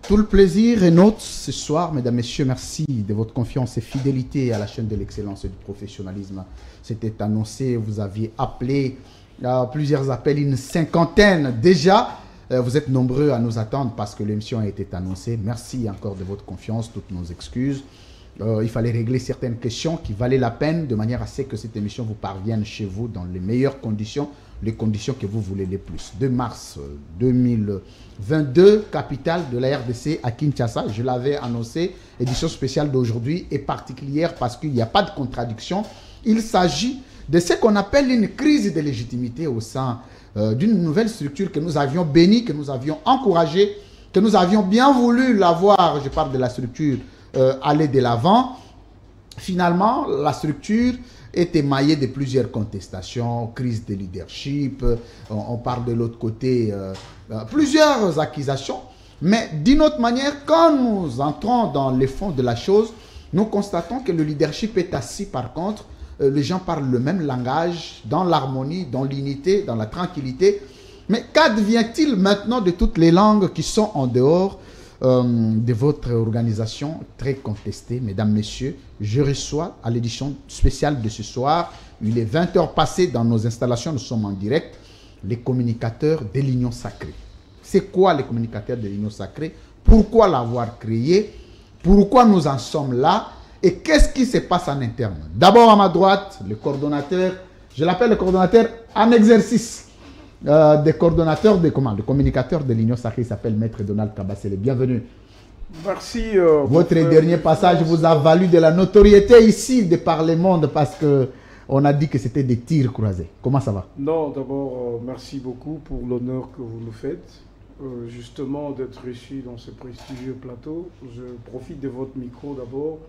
Tout le plaisir est nôtre ce soir, mesdames, messieurs. Merci de votre confiance et fidélité à la chaîne de l'excellence et du professionnalisme. C'était annoncé, vous aviez appelé, plusieurs appels, une cinquantaine déjà. Vous êtes nombreux à nous attendre parce que l'émission a été annoncée. Merci encore de votre confiance, toutes nos excuses. Il fallait régler certaines questions qui valaient la peine de manière à ce que cette émission vous parvienne chez vous dans les meilleures conditions, les conditions que vous voulez les plus. 2 mars 2022, capitale de la RDC à Kinshasa. Je l'avais annoncé, édition spéciale d'aujourd'hui est particulière parce qu'il n'y a pas de contradiction. Il s'agit de ce qu'on appelle une crise de légitimité au sein d'une nouvelle structure que nous avions bénie, que nous avions encouragée, que nous avions bien voulu l'avoir. Je parle de la structure aller de l'avant. Finalement, la structure est émaillée de plusieurs contestations, crise de leadership, on parle de l'autre côté, plusieurs accusations. Mais d'une autre manière, quand nous entrons dans les fonds de la chose, nous constatons que le leadership est assis par contre. Les gens parlent le même langage, dans l'harmonie, dans l'unité, dans la tranquillité. Mais qu'advient-il maintenant de toutes les langues qui sont en dehors de votre organisation très contestée, mesdames, messieurs? Je reçois à l'édition spéciale de ce soir, il est 20 h passées dans nos installations, nous sommes en direct, les communicateurs de l'Union Sacrée. C'est quoi les communicateurs de l'Union Sacrée? Pourquoi l'avoir créé? Pourquoi nous en sommes là? Et qu'est-ce qui se passe en interne? D'abord à ma droite, le coordonnateur, je l'appelle le coordonnateur en exercice. Des coordonnateurs de communicateurs de l'Union Sacrée, il s'appelle Maître Donald Kabasele. Bienvenue. Merci. Votre dernier passage vous a valu de la notoriété ici de par le monde parce qu'on a dit que c'était des tirs croisés. Comment ça va? Non, d'abord, merci beaucoup pour l'honneur que vous nous faites. Justement, d'être reçu dans ce prestigieux plateau. Je profite de votre micro d'abord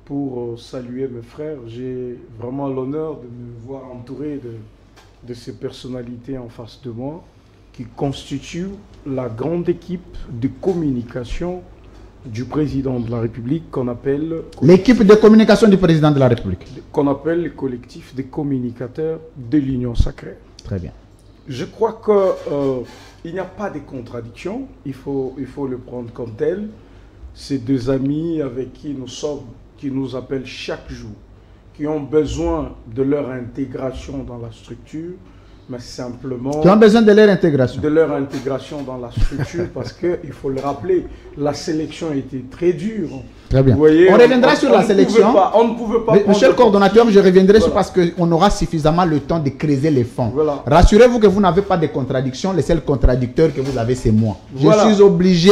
pour saluer mes frères. J'ai vraiment l'honneur de me voir entouré de ces personnalités en face de moi qui constituent la grande équipe de communication du président de la République qu'on appelle... L'équipe de communication du président de la République. Qu'on appelle le collectif des communicateurs de l'Union Sacrée. Très bien. Je crois qu'il n'y a pas de contradiction, il faut le prendre comme tel. Ces deux amis avec qui nous sommes, qui nous appellent chaque jour, qui ont besoin de leur intégration dans la structure, mais simplement... Qui ont besoin de leur intégration. De leur intégration dans la structure, parce qu'il faut le rappeler, la sélection était très dure. Très bien. Vous voyez, on reviendra sur la sélection. On ne pouvait pas... Monsieur le coordonnateur, je reviendrai sur parce qu'on aura suffisamment le temps de creuser les fonds. Voilà. Rassurez-vous que vous n'avez pas de contradiction. Le seul contradicteur que vous avez, c'est moi. Voilà. Je suis obligé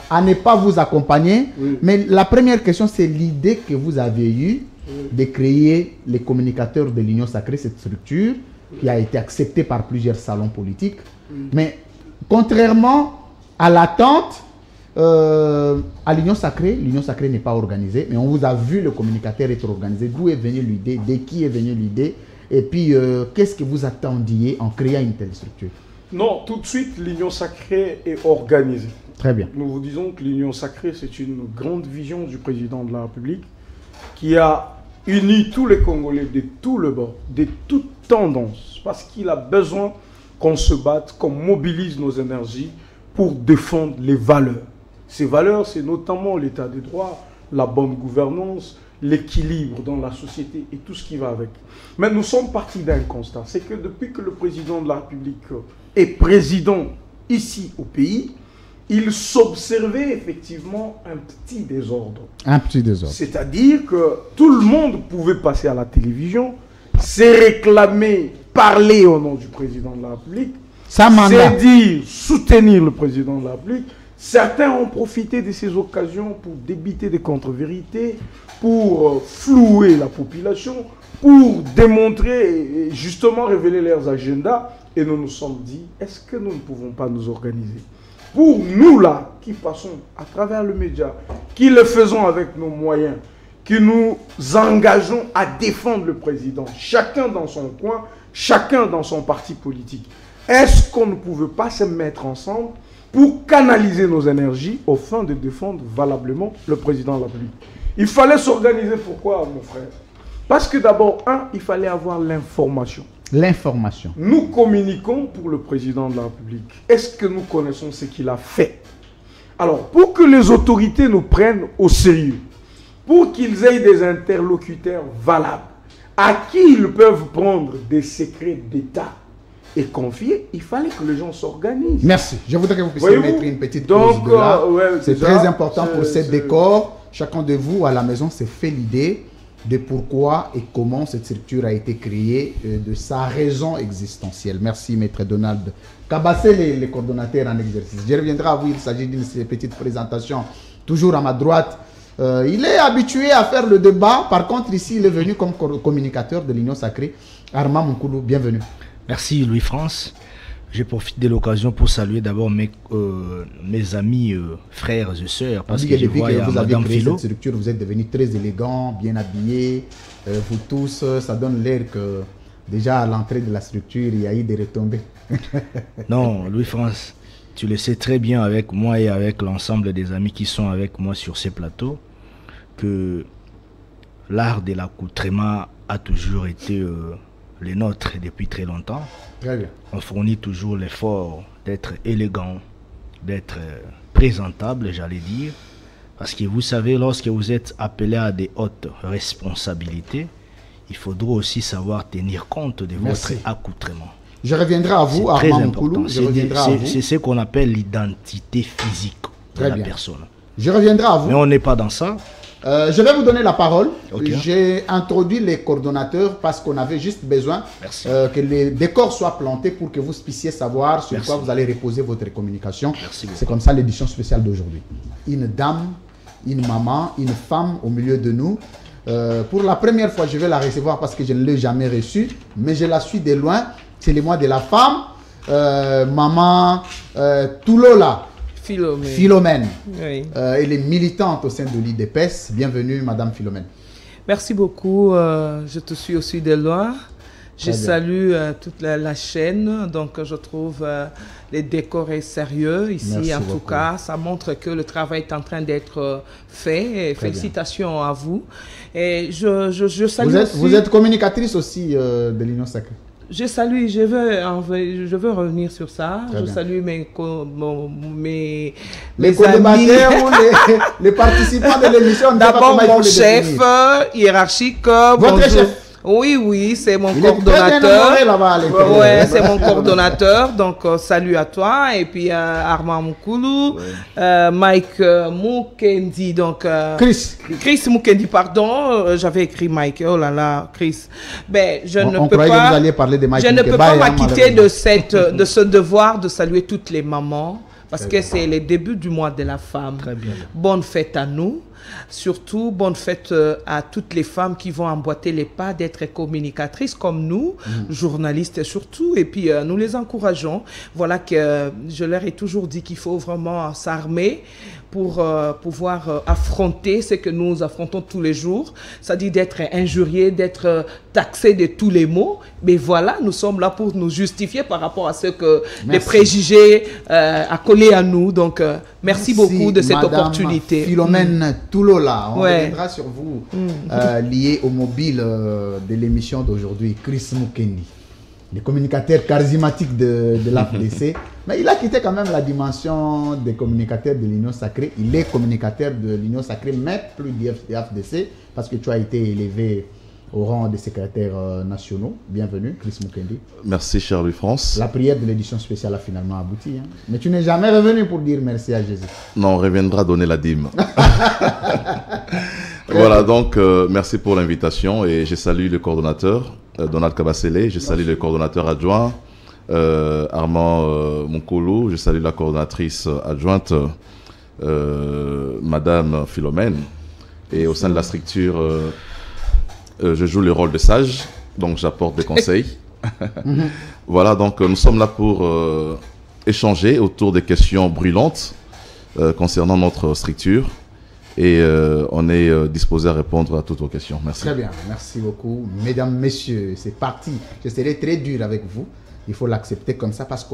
à ne pas vous accompagner. Oui. Mais la première question, c'est l'idée que vous avez eue de créer les communicateurs de l'Union Sacrée, cette structure qui a été acceptée par plusieurs salons politiques. Mais contrairement à l'attente, à l'Union Sacrée n'est pas organisée, mais on vous a vu le communicateur être organisé. D'où est venue l'idée? De qui est venue l'idée? Et puis, qu'est-ce que vous attendiez en créant une telle structure? Non, tout de suite, l'Union Sacrée est organisée. Très bien. Nous vous disons que l'Union Sacrée, c'est une grande vision du président de la République qui a uni tous les Congolais de tout le bord, de toutes tendances, parce qu'il a besoin qu'on se batte, qu'on mobilise nos énergies pour défendre les valeurs. Ces valeurs, c'est notamment l'état de droit, la bonne gouvernance, l'équilibre dans la société et tout ce qui va avec. Mais nous sommes partis d'un constat, c'est que depuis que le président de la République est président ici au pays, il s'observait effectivement un petit désordre. Un petit désordre. C'est-à-dire que tout le monde pouvait passer à la télévision, se réclamer, parler au nom du président de la République, c'est dire, soutenir le président de la République. Certains ont profité de ces occasions pour débiter des contre-vérités, pour flouer la population, pour démontrer et justement révéler leurs agendas. Et nous nous sommes dit, est-ce que nous ne pouvons pas nous organiser? Pour nous là, qui passons à travers le média, qui le faisons avec nos moyens, qui nous engageons à défendre le président, chacun dans son coin, chacun dans son parti politique, est-ce qu'on ne pouvait pas se mettre ensemble pour canaliser nos énergies au fin de défendre valablement le président de la République? Il fallait s'organiser. Pourquoi, mon frère? Parce que d'abord, il fallait avoir l'information. L'information. Nous communiquons pour le président de la République. Est-ce que nous connaissons ce qu'il a fait? Alors, pour que les autorités nous prennent au sérieux, pour qu'ils aient des interlocuteurs valables, à qui ils peuvent prendre des secrets d'État et confier, il fallait que les gens s'organisent. Merci. Je voudrais que vous puissiez mettre une petite pause de là. C'est très important pour ce décor. Chacun de vous à la maison s'est fait l'idée de pourquoi et comment cette structure a été créée, de sa raison existentielle. Merci, Maître Donald. Cabassé, les coordonnateurs en exercice. Je reviendrai à vous, il s'agit d'une petite présentation, toujours à ma droite. Il est habitué à faire le débat. Par contre, ici, il est venu comme communicateur de l'Union Sacrée. Armand Moukoulou, bienvenue. Merci, Louis-France. Je profite de l'occasion pour saluer d'abord mes amis, frères et sœurs. Parce que je vois que vous avez créé cette structure, vous êtes devenu très élégant, bien habillé. Vous tous, ça donne l'air que déjà à l'entrée de la structure, il y a eu des retombées. Non, Louis-France, tu le sais très bien avec moi et avec l'ensemble des amis qui sont avec moi sur ces plateaux, que l'art de l'accoutrement a toujours été les nôtres depuis très longtemps. Très bien. On fournit toujours l'effort d'être élégant, d'être présentable, j'allais dire. Parce que vous savez, lorsque vous êtes appelé à des hautes responsabilités, il faudra aussi savoir tenir compte de votre accoutrement. Je reviendrai à vous, Armand Moukoulou. C'est ce qu'on appelle l'identité physique de la personne. Je reviendrai à vous. Mais on n'est pas dans ça. Je vais vous donner la parole. Okay. J'ai introduit les coordonnateurs parce qu'on avait juste besoin que les décors soient plantés pour que vous puissiez savoir sur quoi vous allez reposer votre communication. C'est comme ça l'édition spéciale d'aujourd'hui. Une dame, une maman, une femme au milieu de nous. Pour la première fois, je vais la recevoir parce que je ne l'ai jamais reçue, mais je la suis de loin. C'est le mois de la femme. Maman Toulola. Philomène. Oui. Elle est militante au sein de l'IDPS. Bienvenue, Madame Philomène. Merci beaucoup. Je te suis aussi de loin. Je salue toute la chaîne. Donc, je trouve les décors sérieux ici. Merci en beaucoup. tout cas, ça montre que le travail est en train d'être fait. Et félicitations à vous. Et je salue vous êtes communicatrice aussi de l'Union Sacrée. Je salue, je veux revenir sur ça. Je salue mes amis. Ou les participants de l'émission. D'abord, mon chef hiérarchique. Votre chef? Oui, c'est mon coordonnateur. Oui, c'est mon coordonnateur. Donc, salut à toi. Et puis, Armand Moukoulou, Mike Mukendi. Donc, Chris Mukendi, pardon. J'avais écrit Mike. Oh là là, Chris. Ben, je ne peux pas. Que vous alliez parler de Mike. Je ne peux pas m'acquitter de ce devoir de saluer toutes les mamans. Parce que c'est le début du mois de la femme. Très bien. Bonne fête à nous. Surtout, bonne fête à toutes les femmes qui vont emboîter les pas d'être communicatrices comme nous, journalistes surtout. Et puis, nous les encourageons. Voilà que je leur ai toujours dit qu'il faut vraiment s'armer pour pouvoir affronter ce que nous affrontons tous les jours. C'est-à-dire d'être injurié, d'être taxé de tous les maux. Mais voilà, nous sommes là pour nous justifier par rapport à ce que les préjugés accolés à nous. Donc, merci beaucoup de cette opportunité. Philomène Toulola, on reviendra sur vous lié au mobile de l'émission d'aujourd'hui, Chris Mukendi, le communicateur charismatique de l'AFDC. Mais il a quitté quand même la dimension des communicateurs de l'Union Sacrée. Il est communicateur de l'Union Sacrée, mais plus de l'AFDC, parce que tu as été élevé au rang des secrétaires nationaux. Bienvenue, Chris Mukendi. Merci, cher Louis-France. La prière de l'édition spéciale a finalement abouti. Hein. Mais tu n'es jamais revenu pour dire merci à Jésus. Non, on reviendra donner la dîme. Voilà, donc merci pour l'invitation et je salue le coordonnateur, Donald Cabassele. Je salue le coordonnateur adjoint, Armand Moukoulou. Je salue la coordonnatrice adjointe, Madame Philomène. Et au sein de la structure... je joue le rôle de sage, donc j'apporte des conseils. Voilà, donc nous sommes là pour échanger autour des questions brûlantes concernant notre structure. Et on est disposé à répondre à toutes vos questions. Merci. Très bien, merci beaucoup. Mesdames, messieurs, c'est parti. Je serai très dur avec vous. Il faut l'accepter comme ça parce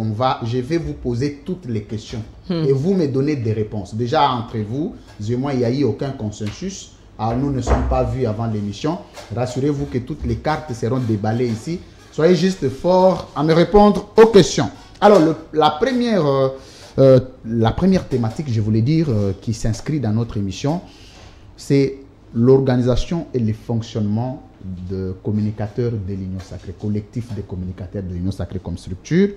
je vais vous poser toutes les questions. Et vous me donnez des réponses. Déjà, entre vous et moi, il n'y a eu aucun consensus. Alors, nous ne sommes pas vus avant l'émission. Rassurez-vous que toutes les cartes seront déballées ici. Soyez juste forts à me répondre aux questions. Alors, la première La première thématique, je voulais dire, qui s'inscrit dans notre émission, c'est l'organisation et le fonctionnement de communicateurs de l'Union Sacrée, collectif des communicateurs de l'Union Sacrée comme structure.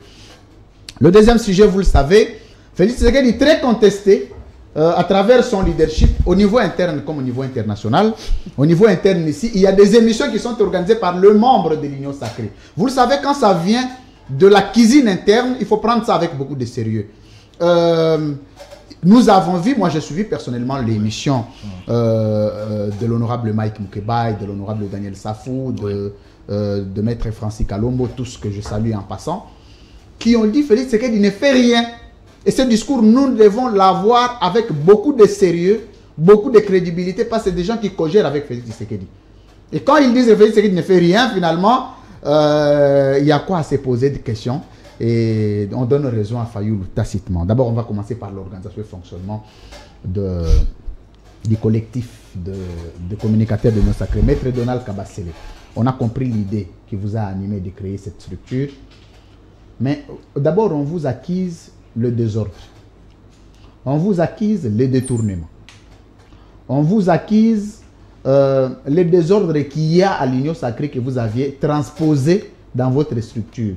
Le deuxième sujet, vous le savez, Félix Tshisekedi est très contesté à travers son leadership au niveau interne comme au niveau international. Au niveau interne ici, il y a des émissions qui sont organisées par le membre de l'Union Sacrée. Vous le savez, quand ça vient de la cuisine interne, il faut prendre ça avec beaucoup de sérieux. Nous avons vu, moi j'ai suivi personnellement l'émission de l'honorable Mike Moukebaye, de l'honorable Daniel Safou, de maître Francis Kalombo, tous que je salue en passant, qui ont dit Félix Tshisekedi ne fait rien. Et ce discours, nous devons l'avoir avec beaucoup de sérieux, beaucoup de crédibilité, parce que c'est des gens qui cogèrent avec Félix Tshisekedi. Et quand ils disent que Félix Tshisekedi ne fait rien, finalement, il y a quoi à se poser des questions. Et on donne raison à Fayoulou tacitement. D'abord, on va commencer par l'organisation et le fonctionnement du collectif de communicateurs de nos sacrés. Maître Donald Kabasele, on a compris l'idée qui vous a animé de créer cette structure. Mais d'abord, on vous accuse le désordre. On vous accuse le détournement. On vous accuse le désordre qu'il y a à l'Union Sacrée que vous aviez transposé dans votre structure.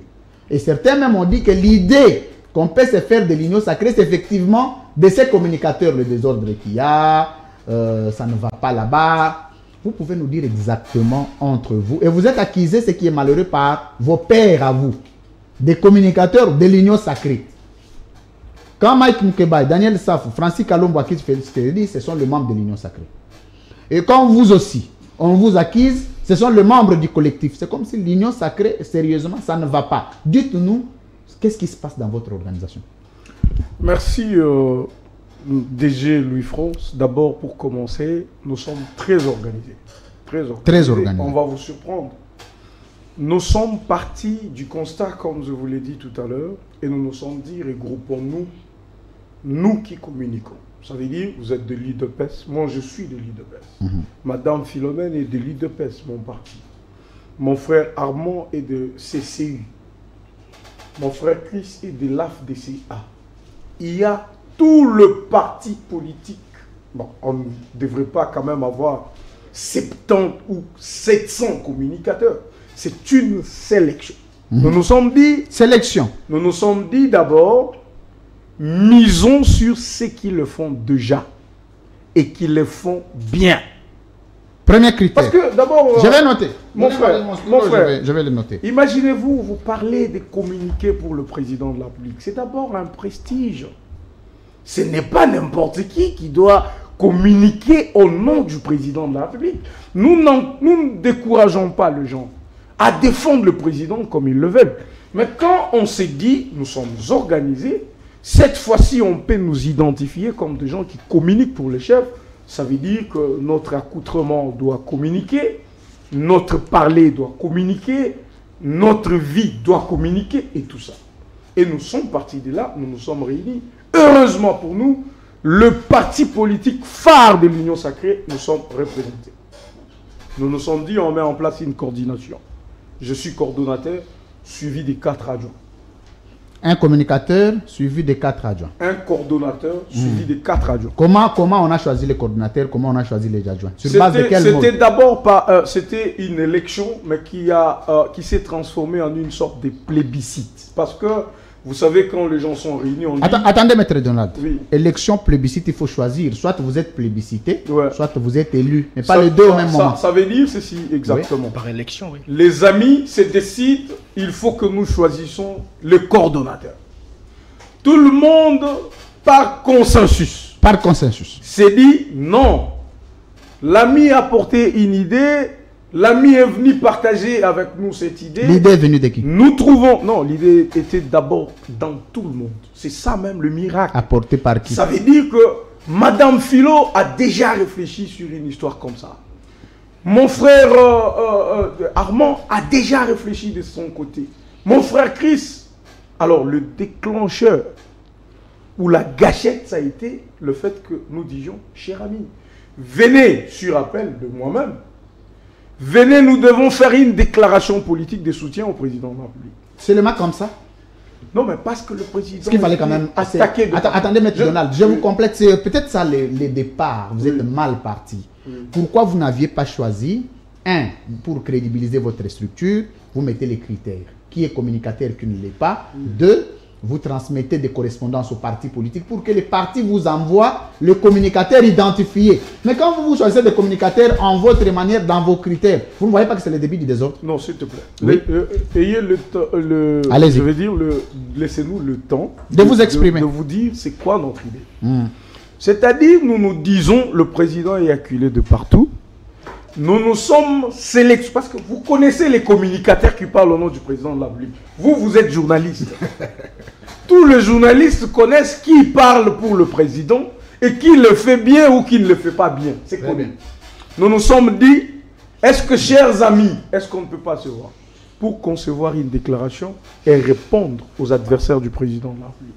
Et certains même ont dit que l'idée qu'on peut se faire de l'Union Sacrée, c'est effectivement de ces communicateurs, le désordre qu'il y a, ça ne va pas là-bas. Vous pouvez nous dire exactement entre vous. Et vous êtes accusé, ce qui est malheureux, par vos pairs à vous, des communicateurs de l'Union Sacrée. Quand Mike Moukebaye, Daniel Safou, Francis Kalombo accuse Félix Tshisekedi, ce sont les membres de l'Union Sacrée. Et quand vous aussi, on vous accuse, ce sont les membres du collectif. C'est comme si l'Union Sacrée, sérieusement, ça ne va pas. Dites-nous, qu'est-ce qui se passe dans votre organisation? Merci, DG Louis-France. D'abord, pour commencer, nous sommes très organisés. Très organisés. On va vous surprendre. Nous sommes partis du constat, comme je vous l'ai dit tout à l'heure, et nous nous sommes dit, regroupons-nous, nous qui communiquons. Ça veut dire, vous êtes de l'IDPES, moi je suis de l'IDPES. Madame Philomène est de l'IDPES, mon parti. Mon frère Armand est de CCU. Mon frère Chris est de l'AFDCA. Il y a tout le parti politique. Bon, on ne devrait pas quand même avoir 70 ou 700 communicateurs. C'est une sélection. Nous nous sommes dit... Sélection. Nous nous sommes dit d'abord, misons sur ceux qui le font déjà et qui le font bien. Premier critère. Parce que d'abord... Je vais noter. Mon frère, je vais le noter. Imaginez-vous, vous parlez de communiquer pour le président de la République. C'est d'abord un prestige. Ce n'est pas n'importe qui doit communiquer au nom du président de la République. Nous ne décourageons pas les gens à défendre le président comme ils le veulent. Mais quand on s'est dit, nous sommes organisés, cette fois-ci, on peut nous identifier comme des gens qui communiquent pour les chefs. Ça veut dire que notre accoutrement doit communiquer, notre parler doit communiquer, notre vie doit communiquer et tout ça. Et nous sommes partis de là, nous nous sommes réunis. Heureusement pour nous, le parti politique phare de l'Union Sacrée, nous sommes représentés. Nous nous sommes dit, on met en place une coordination. Je suis coordonnateur, suivi des 4 adjoints. Un communicateur suivi des 4 adjoints. Un coordonnateur suivi des 4 adjoints. Comment on a choisi les coordonnateurs? Comment on a choisi les adjoints? Sur base de quel mode? C'était d'abord pas, c'était une élection, mais qui s'est transformée en une sorte de plébiscite. Parce que vous savez, quand les gens sont réunis, on dit... Attendez, maître Donald. Oui. Élection, plébiscite, il faut choisir. Soit vous êtes plébiscité, soit vous êtes élu. Mais pas ça, les deux au même moment. Ça veut dire ceci, exactement. Oui. Par élection, oui. Les amis se décident, il faut que nous choisissons le coordonnateur. Tout le monde, par consensus. Par consensus. S'est dit, non. L'ami a porté une idée... L'ami est venu partager avec nous cette idée. L'idée est venue de qui? Nous trouvons... Non, l'idée était d'abord dans tout le monde. C'est ça même le miracle. Apporté par qui? Ça veut dire que Madame Philo a déjà réfléchi sur une histoire comme ça. Mon frère Armand a déjà réfléchi de son côté. Mon frère Chris. Alors, le déclencheur ou la gâchette, ça a été le fait que nous disions, cher ami, venez sur appel de moi-même. Venez, nous devons faire une déclaration politique de soutien au président de la République. Seulement comme ça? Non, mais parce que le président... Parce qu'il fallait quand même... attaquer... Attendez, M. Donald, je vous complète. C'est peut-être ça les départs. Vous êtes mal parti. Pourquoi vous n'aviez pas choisi, pour crédibiliser votre structure, vous mettez les critères. Qui est communicateur, qui ne l'est pas. 2, vous transmettez des correspondances aux partis politiques pour que les partis vous envoient le communicateur identifié. Mais quand vous choisissez des communicateurs en votre manière, dans vos critères, vous ne voyez pas que c'est le début du désordre? Non, s'il te plaît. Oui. Ayez le temps, Allez-y. je veux dire, laissez-nous le temps de vous exprimer. De vous dire c'est quoi notre idée. C'est-à-dire, nous disons, le président est acculé de partout. Nous sommes sélectionnés, parce que vous connaissez les communicateurs qui parlent au nom du président de la République. Vous êtes journaliste. Tous les journalistes connaissent qui parle pour le président et qui le fait bien ou qui ne le fait pas bien. C'est connu. Nous nous sommes dit, est-ce que, chers amis, est-ce qu'on ne peut pas se voir pour concevoir une déclaration et répondre aux adversaires du président de la République?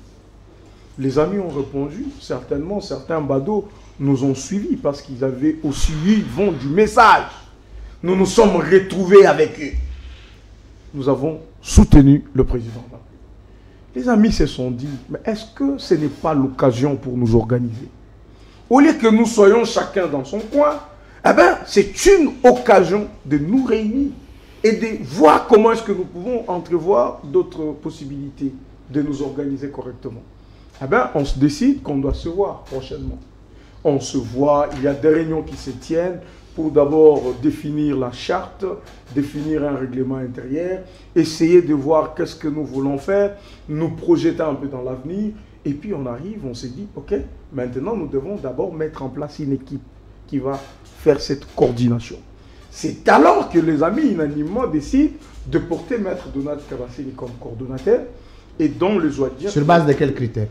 Les amis ont répondu, certainement, certains badauds nous ont suivis parce qu'ils avaient aussi eu vent du message. Nous nous sommes retrouvés avec eux. Nous avons soutenu le président. Les amis se sont dit, mais est-ce que ce n'est pas l'occasion pour nous organiser? Au lieu que nous soyons chacun dans son coin, eh ben, c'est une occasion de nous réunir et de voir comment est-ce que nous pouvons entrevoir d'autres possibilités de nous organiser correctement. Eh ben, on se décide qu'on doit se voir prochainement. On se voit, il y a des réunions qui se tiennent pour d'abord définir la charte, définir un règlement intérieur, essayer de voir qu'est-ce que nous voulons faire, nous projeter un peu dans l'avenir, et puis on arrive, on se dit, ok, maintenant nous devons d'abord mettre en place une équipe qui va faire cette coordination. C'est alors que les amis unanimement décident de porter Maître Donald Kabassini comme coordonnateur, et dont les Ouadiens... Sur base de quels critères?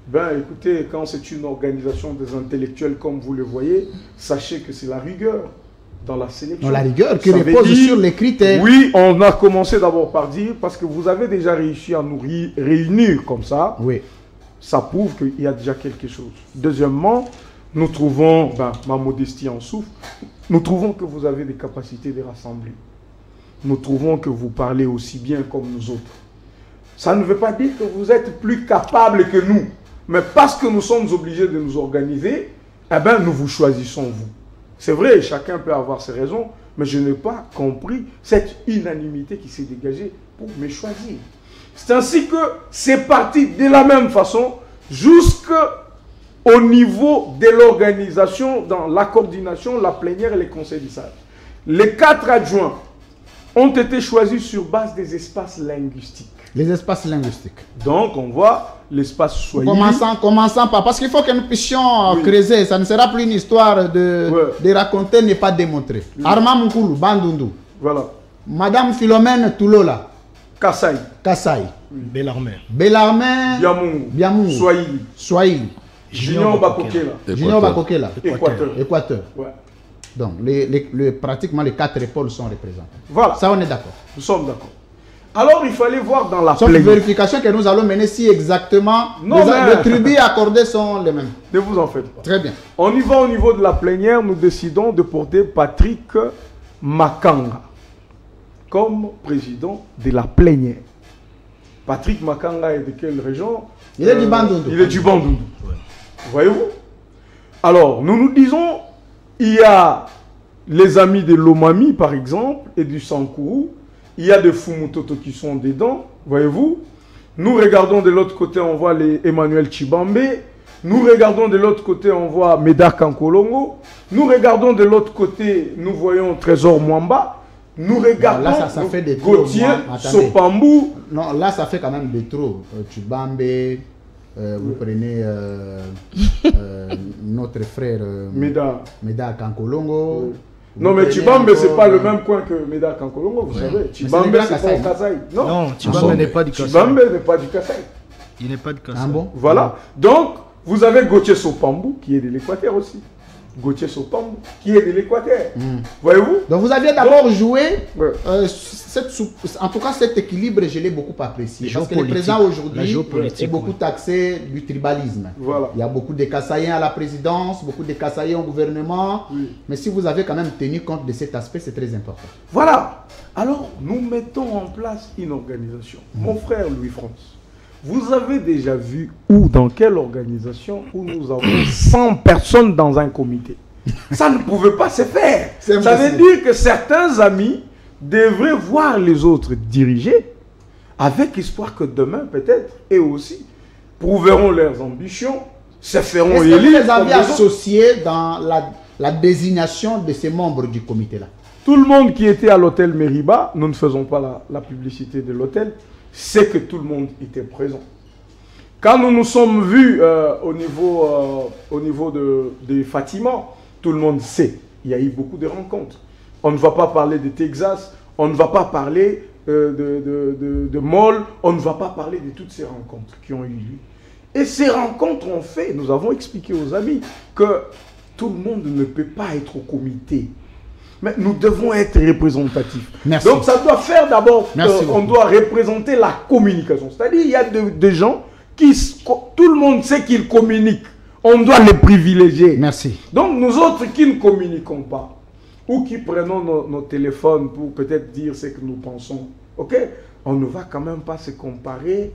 Ben écoutez, quand c'est une organisation des intellectuels comme vous le voyez, sachez que c'est la rigueur dans la sélection. Non, la rigueur qui repose sur les critères. Oui, on a commencé d'abord par dire, parce que vous avez déjà réussi à nous réunir comme ça, oui. Ça prouve qu'il y a déjà quelque chose. Deuxièmement, nous trouvons, ben, ma modestie en souffre, nous trouvons que vous avez des capacités de rassembler. Nous trouvons que vous parlez aussi bien comme nous autres. Ça ne veut pas dire que vous êtes plus capable que nous. Mais parce que nous sommes obligés de nous organiser, eh ben, nous vous choisissons, vous. C'est vrai, chacun peut avoir ses raisons, mais je n'ai pas compris cette unanimité qui s'est dégagée pour me choisir. C'est ainsi que c'est parti de la même façon jusqu'au niveau de l'organisation, dans la coordination, la plénière et les conseils du sages. Les 4 adjoints ont été choisis sur base des espaces linguistiques. Les espaces linguistiques. Donc, on voit l'espace Swahili. Commençons par... Parce qu'il faut que nous puissions creuser. Ça ne sera plus une histoire de raconter, n'est pas démontrer. Oui. Arma Moukoulou, Bandundu. Voilà. Madame Philomène Toulola. Kassai. Kassai. Bellarmé. Bellarmé. Biamou. Swahili. Swahili. Junior Bakokela. Junior Bakokela. Équateur. Ouais. Donc, pratiquement les 4 pôles sont représentés. Voilà. Ça, on est d'accord. Nous sommes d'accord. Alors, il fallait voir dans la plénière. Vérification que nous allons mener si exactement les tribus accordés sont les mêmes. Ne vous en faites pas. Très bien. On y va au niveau de la plénière. Nous décidons de porter Patrick Makanga comme président de la plénière. Patrick Makanga est de quelle région? Il est du Bandundu. Il est du Bandundu. Ouais. Voyez-vous? Alors, nous disons, il y a les amis de l'Omami, par exemple, et du Sankourou. Il y a des Fumutoto qui sont dedans, voyez-vous. Nous regardons de l'autre côté, on voit les Emmanuel Chibambe. Nous regardons de l'autre côté, on voit Médard Kankolongo. Nous regardons de l'autre côté, nous voyons Trésor Mwamba. Nous regardons là, ça fait des Gauthier Sopambou. Non, là, ça fait quand même des trop. Chibambe, vous prenez notre frère Médard Kankolongo. Non, mais Chibambe, ce n'est pas le même coin que Médard Kankolongo, vous savez. Chibambe, c'est pas au Kasaï. Non, Chibambe n'est pas du Kasaï. Chibambe n'est pas du Kasaï. Il n'est pas du Kasaï. Ah bon? Voilà. Donc, vous avez Gauthier Sopambou, qui est de l'Équateur aussi. Gauthier Sotombe, qui est de l'Équateur. Voyez-vous? Donc vous aviez d'abord joué, ouais. En tout cas cet équilibre, je l'ai beaucoup apprécié. Parce que le président aujourd'hui est beaucoup taxé du tribalisme. Voilà. Il y a beaucoup de Kassaïens à la présidence, beaucoup de Kassaïens au gouvernement. Oui. Mais si vous avez quand même tenu compte de cet aspect, c'est très important. Voilà. Alors, nous mettons en place une organisation. Mon frère Louis-France, vous avez déjà vu où, dans quelle organisation, où nous avons 100 personnes dans un comité? Ça ne pouvait pas se faire. Ça veut dire que certains amis devraient voir les autres diriger avec espoir que demain, peut-être, eux aussi, prouveront leurs ambitions, se feront élire. Est-ce que vous les avez associés dans la désignation de ces membres du comité-là? Tout le monde qui était à l'hôtel Meriba, nous ne faisons pas la publicité de l'hôtel, c'est que tout le monde était présent. Quand nous nous sommes vus au niveau de Fatima, tout le monde sait, il y a eu beaucoup de rencontres. On ne va pas parler de Texas, on ne va pas parler de Moll, on ne va pas parler de toutes ces rencontres qui ont eu lieu. Et ces rencontres ont fait, nous avons expliqué aux amis que tout le monde ne peut pas être au comité. Mais nous devons être représentatifs. Merci. Donc ça doit faire d'abord qu'on doit représenter la communication. C'est-à-dire il y a des gens qui, tout le monde sait qu'ils communiquent. On doit les privilégier. Merci. Donc nous autres qui ne communiquons pas, ou qui prenons nos téléphones pour peut-être dire ce que nous pensons, ok, on ne va quand même pas se comparer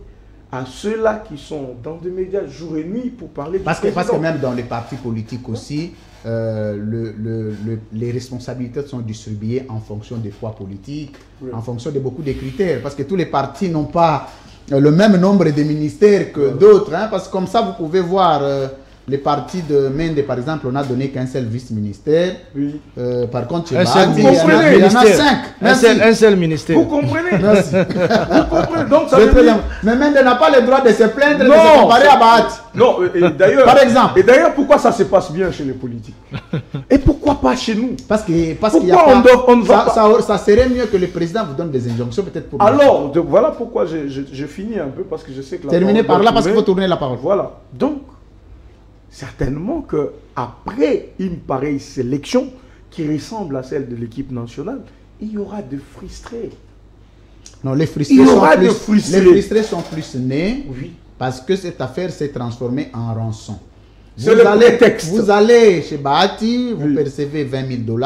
à ceux-là qui sont dans des médias jour et nuit pour parler parce que même dans les partis politiques aussi, les responsabilités sont distribuées en fonction des poids politiques, en fonction de beaucoup de critères. Parce que tous les partis n'ont pas le même nombre de ministères que d'autres. Hein, parce que comme ça, vous pouvez voir les partis de Mende, par exemple, on n'a donné qu'un seul vice-ministère. Oui. Par contre, il y en a 5. Un seul ministère. Vous comprenez? Merci. Vous comprenez? Donc, ça veut dire... Mais Mende n'a pas le droit de se plaindre, de se comparer à Bahati. Non, et d'ailleurs... Par exemple. Et d'ailleurs, pourquoi ça se passe bien chez les politiques? Et pourquoi pas chez nous? Parce qu'il y a pas... Ça serait mieux que le président vous donne des injonctions, peut-être pour... Alors, voilà pourquoi je finis un peu, parce que je sais que... Terminez par là, parce qu'il faut tourner la parole. Voilà. Donc, certainement qu'après une pareille sélection qui ressemble à celle de l'équipe nationale, il y aura des frustrés. Non, les frustrés sont plus nés parce que cette affaire s'est transformée en rançon. Vous allez chez Bahati, vous percevez 20 000 $.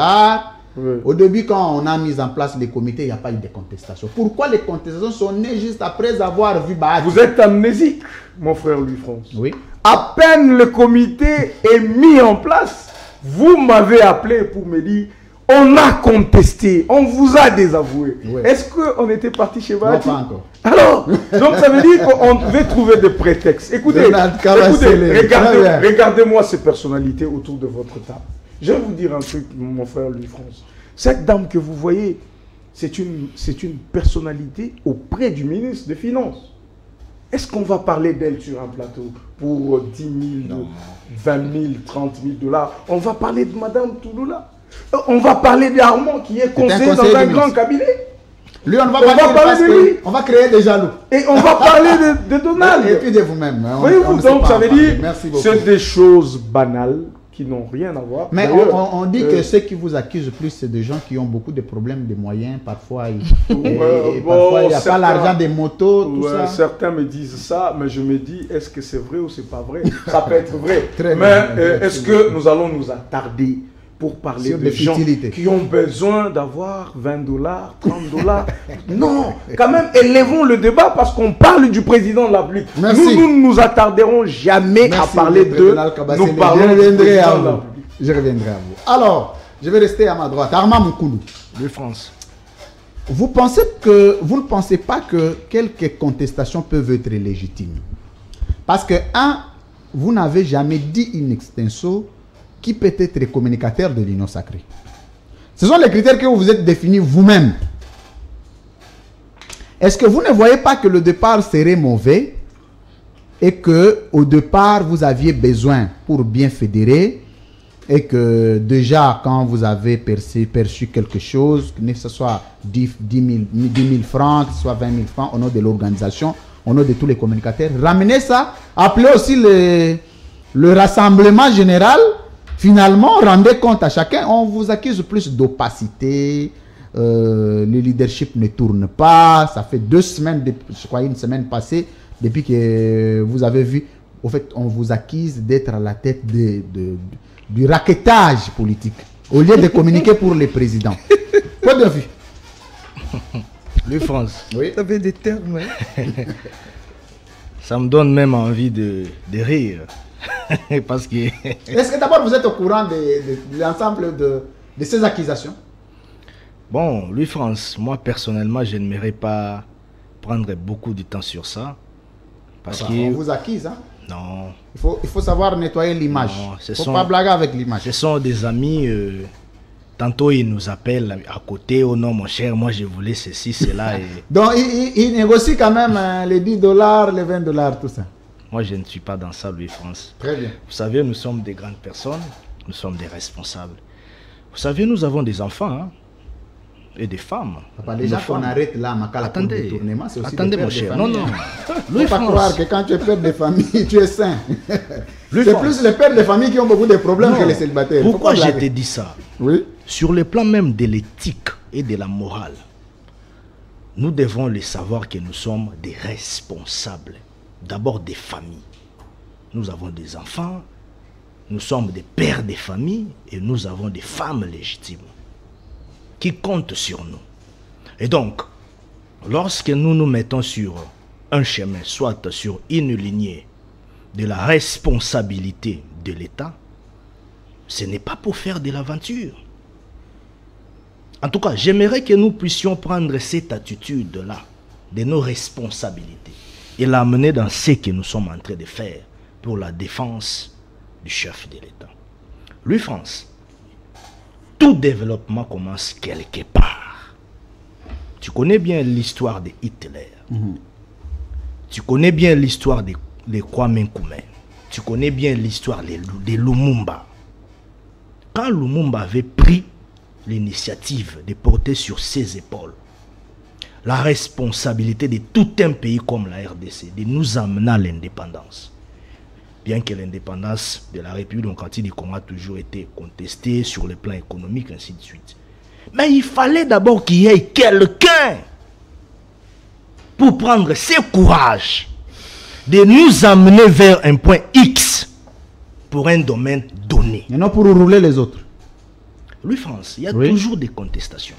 Oui. Au début, quand on a mis en place les comités, il n'y a pas eu de contestation. Pourquoi les contestations sont nées juste après avoir vu Bahati? Vous êtes amnésique, mon frère Louis-France. Oui. À peine le comité est mis en place, vous m'avez appelé pour me dire on a contesté, on vous a désavoué. Oui. Est-ce qu'on était parti chez Bahati? Non, pas encore. Alors, donc ça veut dire qu'on devait trouver des prétextes. Écoutez, regardez-moi ces personnalités autour de votre table. Je vais vous dire un truc, mon frère Louis-France. Cette dame que vous voyez, c'est une personnalité auprès du ministre des Finances. Est-ce qu'on va parler d'elle sur un plateau pour 10 000, 20 000, 30 000 $? On va parler de Madame Touloula. On va parler d'Armand qui est conseiller dans un grand cabinet. Lui, on va parler de lui. On va créer des jaloux. Et on va parler de Donald. Et puis de vous-même. Voyez-vous, donc ça veut dire c'est des choses banales qui n'ont rien à voir. Mais on dit que ceux qui vous accusent plus, c'est des gens qui ont beaucoup de problèmes de moyens. Parfois, parfois il n'y a pas l'argent des motos, tout ça. Certains me disent ça, mais je me dis, est-ce que c'est vrai ou c'est pas vrai? Ça peut être vrai. Mais est-ce que nous allons nous attarder pour parler de gens qui ont besoin d'avoir 20 $, 30 $? Non, quand même, élevons le débat parce qu'on parle du président de la République. Nous ne nous attarderons jamais à parler de... Nous parlons du président de la République. Je reviendrai à vous. Alors, je vais rester à ma droite. Armand Moukoulou. De France. Vous ne pensez pas que quelques contestations peuvent être légitimes? Parce que, vous n'avez jamais dit in extenso qui peut être communicateur de l'Union sacrée. Ce sont les critères que vous vous êtes définis vous-même. Est-ce que vous ne voyez pas que le départ serait mauvais et que au départ vous aviez besoin pour bien fédérer et que déjà quand vous avez perçu quelque chose, que ce soit 10 000 francs, que ce soit 20 000 francs au nom de l'organisation, au nom de tous les communicateurs, ramenez ça, appelez aussi le rassemblement général, Finalement, rendez compte à chacun, on vous accuse plus d'opacité, le leadership ne tourne pas, ça fait 2 semaines, je crois une semaine passée, depuis que vous avez vu, au fait, on vous accuse d'être à la tête du raquettage politique, au lieu de communiquer pour les présidents. Point de vue. Louis France. Oui. Vous avez des termes. Hein? Ça me donne même envie de rire. Parce que... Est-ce que d'abord vous êtes au courant de l'ensemble de ces accusations? Bon, Louis France, moi personnellement, je n'aimerais pas prendre beaucoup de temps sur ça. Parce que... On vous accuse, hein? Non. Il faut savoir nettoyer l'image. Il ne faut pas blaguer avec l'image. Ce sont des amis, tantôt ils nous appellent à côté, oh non mon cher, moi je voulais ceci, cela. Et... Donc ils négocient quand même les $10, les $20, tout ça. Moi je ne suis pas dans ça, Louis France. Très bien. Vous savez, nous sommes des grandes personnes, nous sommes des responsables. Vous savez, nous avons des enfants, hein, et des femmes. Papa, déjà qu'on arrête là, attendez, c'est aussi attendez mon cher, non, non. Il ne faut pas croire que quand tu es père de famille, tu es sain. C'est plus les pères de famille qui ont beaucoup de problèmes que les célibataires. Pourquoi je te dis ça? Oui. Sur le plan même de l'éthique et de la morale, nous devons le savoir que nous sommes des responsables. D'abord des familles. Nous avons des enfants, nous sommes des pères de famille et nous avons des femmes légitimes qui comptent sur nous. Et donc, lorsque nous nous mettons sur un chemin, soit sur une lignée de la responsabilité de l'État, ce n'est pas pour faire de l'aventure. En tout cas, j'aimerais que nous puissions prendre cette attitude-là de nos responsabilités et l'amener dans ce que nous sommes en train de faire pour la défense du chef de l'État. Louis France, tout développement commence quelque part. Tu connais bien l'histoire de Hitler. Tu connais bien l'histoire de Kwame Nkrumah. Tu connais bien l'histoire de Lumumba. Quand Lumumba avait pris l'initiative de porter sur ses épaules la responsabilité de tout un pays comme la RDC, de nous amener à l'indépendance. Bien que l'indépendance de la République démocratique du Congo a toujours été contestée sur le plan économique, ainsi de suite. Mais il fallait d'abord qu'il y ait quelqu'un pour prendre ce courage de nous amener vers un point X pour un domaine donné. Et non pour rouler les autres. Louis France, il y a toujours des contestations.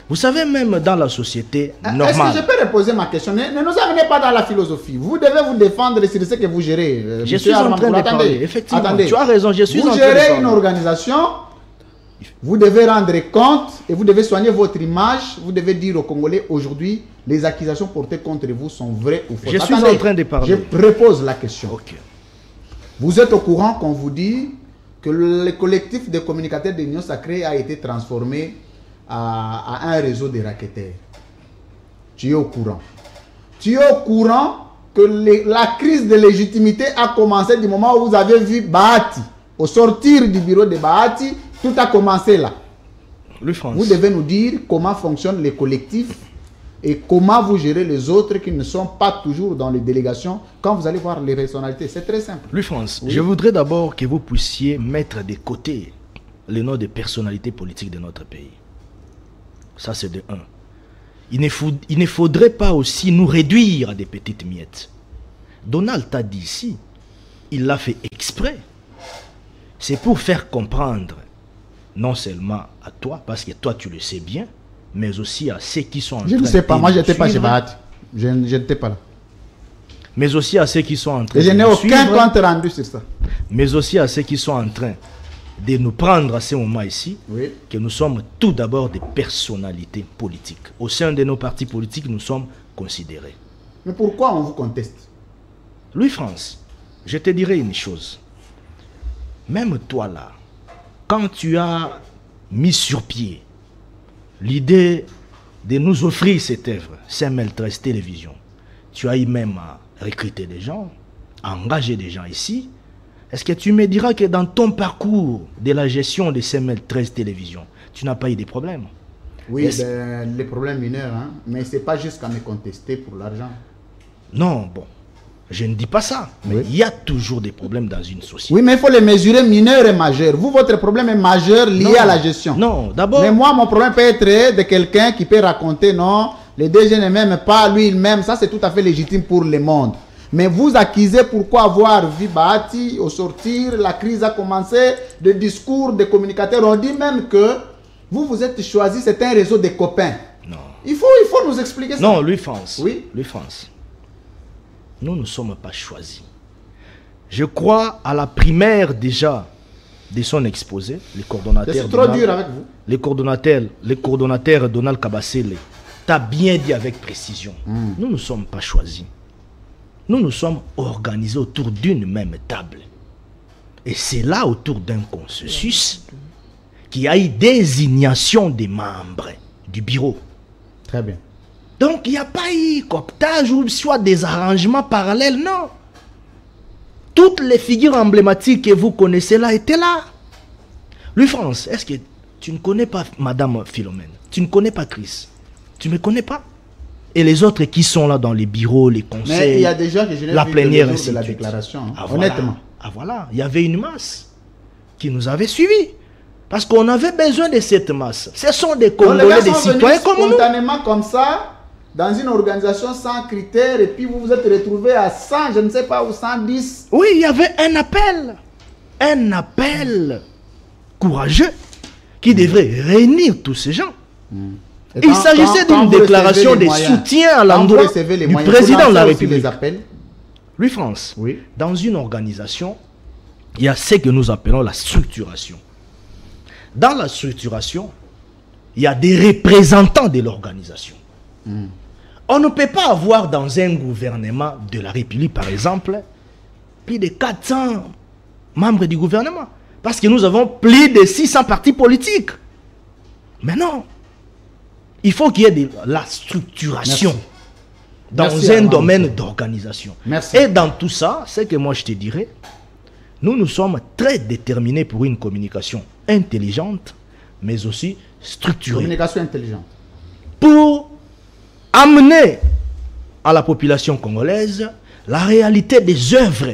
Vous savez, même dans la société normale... Est-ce que je peux reposer ma question? Ne nous amenez pas dans la philosophie. Vous devez vous défendre sur ce que vous gérez. Je suis en train de parler, effectivement. Attendez. Tu as raison, je suis en train de parler. Vous parler. gérez une organisation, vous devez rendre compte et vous devez soigner votre image. Vous devez dire aux Congolais, aujourd'hui, les accusations portées contre vous sont vraies ou fausses. Je suis en train de parler. Je repose la question. Okay. Vous êtes au courant qu'on vous dit que le collectif de communicateurs de l'Union Sacrée a été transformé à un réseau de racketteurs. Tu es au courant. Tu es au courant que la crise de légitimité a commencé du moment où vous avez vu Bahati. Au sortir du bureau de Bahati, tout a commencé là. Louis France. Vous devez nous dire comment fonctionnent les collectifs et comment vous gérez les autres qui ne sont pas toujours dans les délégations quand vous allez voir les personnalités. C'est très simple. Louis France, je voudrais d'abord que vous puissiez mettre de côté les noms des personnalités politiques de notre pays. Ça, c'est de 1. Il ne faudrait pas aussi nous réduire à des petites miettes. Donald t'a dit ici, il l'a fait exprès. C'est pour faire comprendre, non seulement à toi, parce que toi tu le sais bien, mais aussi à ceux qui sont en train de... Je ne sais pas, moi je n'étais pas chez Bahati. Je n'étais pas là. Mais aussi à ceux qui sont en train de... Et je n'ai aucun compte rendu sur ça. Mais aussi à ceux qui sont en train de nous prendre à ce moment ici, que nous sommes tout d'abord des personnalités politiques. Au sein de nos partis politiques, nous sommes considérés. Mais pourquoi on vous conteste? Louis France, je te dirai une chose. Même toi là, quand tu as mis sur pied l'idée de nous offrir cette œuvre, CML13 Télévision, tu as eu même à recruter des gens, à engager des gens ici. Est-ce que tu me diras que dans ton parcours de la gestion de CML13 Télévision, tu n'as pas eu des problèmes? Oui, les problèmes mineurs, hein? Mais ce n'est pas juste qu'à me contester pour l'argent. Non, bon. Je ne dis pas ça. Mais il y a toujours des problèmes dans une société. Oui, mais il faut les mesurer mineurs et majeurs. Vous, votre problème est majeur lié à la gestion. Non, d'abord... Mais moi, mon problème peut être de quelqu'un qui peut raconter, non, les DG ne m'aiment pas, lui, il m'aime. Ça, c'est tout à fait légitime pour le monde. Mais vous accusez pourquoi avoir vu Bahati au sortir, la crise a commencé, des discours des communicateurs. On dit même que vous vous êtes choisi, c'est un réseau de copains. Non. Il faut nous expliquer ça. Non, Louis France. Oui. Louis France. Nous ne sommes pas choisis. Je crois à la primaire déjà de son exposé, les coordonnateurs. C'est trop dur avec vous. Les coordonnateurs Donald Kabasele. T'as bien dit avec précision. Nous ne sommes pas choisis. Nous nous sommes organisés autour d'une même table. Et c'est là, autour d'un consensus, qu'il y a eu désignation des membres du bureau. Très bien. Donc, il n'y a pas eu cooptage ou soit des arrangements parallèles, non. Toutes les figures emblématiques que vous connaissez là étaient là. Louis France, est-ce que tu ne connais pas Madame Philomène? Tu ne connais pas Chris? Tu ne me connais pas? Et les autres qui sont là dans les bureaux, les conseils, mais il y a des gens que je n'ai la vu plénière, que le jour de la déclaration, hein, ah, voilà. honnêtement. Ah voilà, il y avait une masse qui nous avait suivis. Parce qu'on avait besoin de cette masse. Ce sont des Congolais, des citoyens comme nous. Spontanément comme ça, dans une organisation sans critères, et puis vous vous êtes retrouvés à 100, je ne sais pas, ou 110. Oui, il y avait un appel. Un appel courageux qui devrait réunir tous ces gens. Il s'agissait d'une déclaration de soutien à l'endroit du président de la République. Louis France, oui. Dans une organisation, il y a ce que nous appelons la structuration. Dans la structuration, il y a des représentants de l'organisation. On ne peut pas avoir dans un gouvernement de la République, par exemple, plus de 400 membres du gouvernement. Parce que nous avons plus de 600 partis politiques. Mais non. Il faut qu'il y ait de la structuration dans un domaine d'organisation. Et dans tout ça, c'est que moi je te dirais, nous sommes très déterminés pour une communication intelligente, mais aussi structurée. Communication intelligente. Pour amener à la population congolaise la réalité des œuvres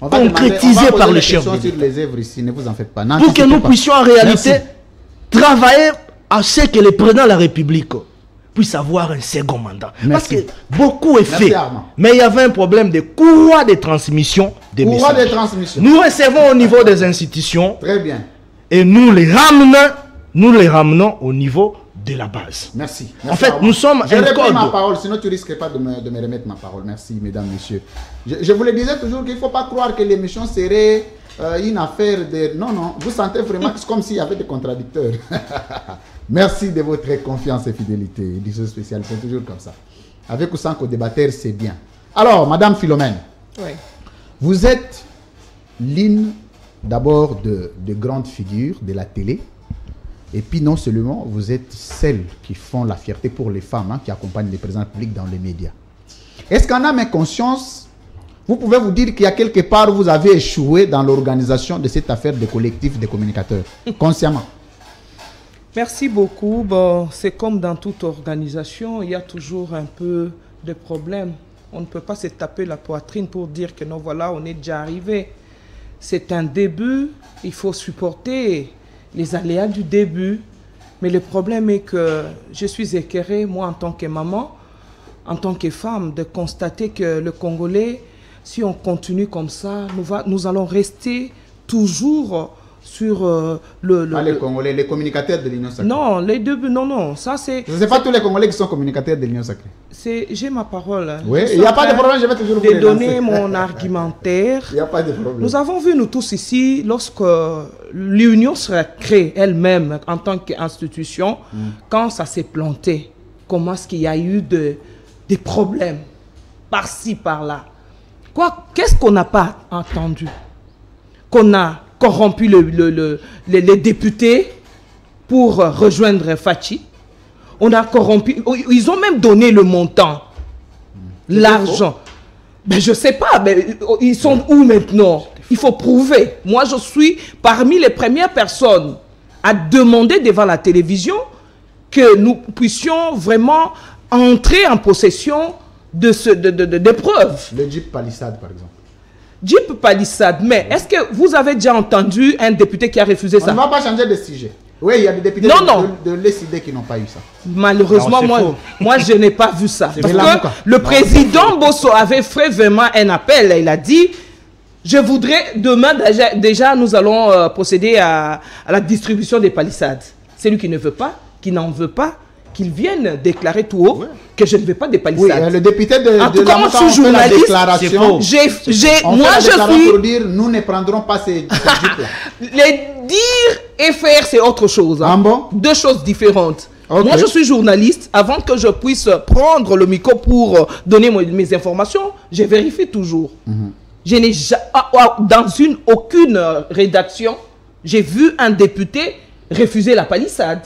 concrétisées par le chef de sur les œuvres ici, ne vous en faites pas. Pour que nous puissions en réalité travailler à ce que le président de la République puisse avoir un second mandat. Parce que beaucoup est fait. Mais il y avait un problème de courroie de transmission des messages. Nous recevons au niveau des institutions. Très bien. Et nous les ramenons au niveau de la base. Merci. En fait, nous sommes un code. Ma parole, sinon tu risques pas de me remettre ma parole. Merci, mesdames, messieurs. Je vous le disais toujours qu'il ne faut pas croire que l'émission serait une affaire de... Non, non, vous sentez vraiment comme s'il y avait des contradicteurs. Merci de votre confiance et fidélité. Édition spéciale, c'est toujours comme ça. Avec ou sans co-débatteur, c'est bien. Alors, Madame Philomène, oui. Vous êtes l'une d'abord de grandes figures de la télé. Et puis non seulement, vous êtes celles qui font la fierté pour les femmes qui accompagnent les présidents publics dans les médias. Est-ce qu'en âme et conscience, vous pouvez vous dire qu'il y a quelque part où vous avez échoué dans l'organisation de cette affaire de collectif des communicateurs, consciemment? Merci beaucoup. Bon, c'est comme dans toute organisation, il y a toujours un peu de problèmes. On ne peut pas se taper la poitrine pour dire que non, voilà, on est déjà arrivé. C'est un début, il faut supporter les aléas du début. Mais le problème est que je suis écœurée, moi en tant que maman, en tant que femme, de constater que le Congolais, si on continue comme ça, nous allons rester toujours sur les Congolais, les communicateurs de l'Union sacrée. Non, les deux, non, ça c'est... Ce n'est pas tous les Congolais qui sont communicateurs de l'Union sacrée. J'ai ma parole. Oui, il n'y a pas de problème, je vais toujours vous donner mon argumentaire. Il n'y a pas de problème. Nous avons vu, nous tous ici, lorsque l'Union sera créée elle-même en tant qu'institution, quand ça s'est planté, comment est-ce qu'il y a eu des problèmes par-ci, par-là. Qu'est-ce qu'on n'a pas entendu? Qu'on a corrompu les députés pour rejoindre Fachi. On a corrompu, ils ont même donné le montant, l'argent. Mais je ne sais pas, mais ils sont où maintenant? Il faut prouver. Moi, je suis parmi les premières personnes à demander devant la télévision que nous puissions vraiment entrer en possession de preuves. Le Jeep Palisade, par exemple. Jeep Palisade, mais est-ce que vous avez déjà entendu un député qui a refusé ça? On ne va pas changer de sujet. Oui, il y a des députés de l'ECD qui n'ont pas eu ça. Malheureusement, moi je n'ai pas vu ça. Parce que le président Bosso avait fait vraiment un appel. Il a dit, je voudrais, demain déjà nous allons procéder à la distribution des palissades. Celui qui ne veut pas, qui n'en veut pas, qu'il vienne déclarer tout haut que je ne veux pas des palissades. Oui, le député en tout cas, moi je suis journaliste. Moi je suis... Pour dire, nous ne prendrons pas ces Jeeps-là. Les dire et faire, c'est autre chose. Hein. Ah bon? Deux choses différentes. Okay. Moi, je suis journaliste. Avant que je puisse prendre le micro pour donner mes informations, je vérifie toujours. Je n'ai dans aucune rédaction, j'ai vu un député refuser la palissade.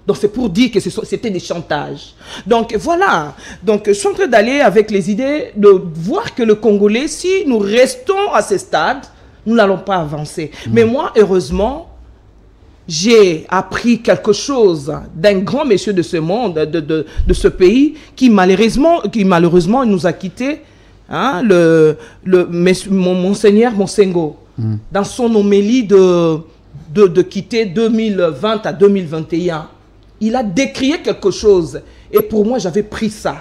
Donc, c'est pour dire que c'était des chantages. Donc, voilà. Donc, je suis en train d'aller avec les idées de voir que le Congolais, si nous restons à ce stade, nous n'allons pas avancer. Mais moi, heureusement, j'ai appris quelque chose d'un grand monsieur de ce monde, de ce pays, qui malheureusement nous a quittés, hein, Monseigneur Monsengo, dans son homélie de quitter 2020 à 2021. Il a décrié quelque chose. Et pour moi, j'avais pris ça.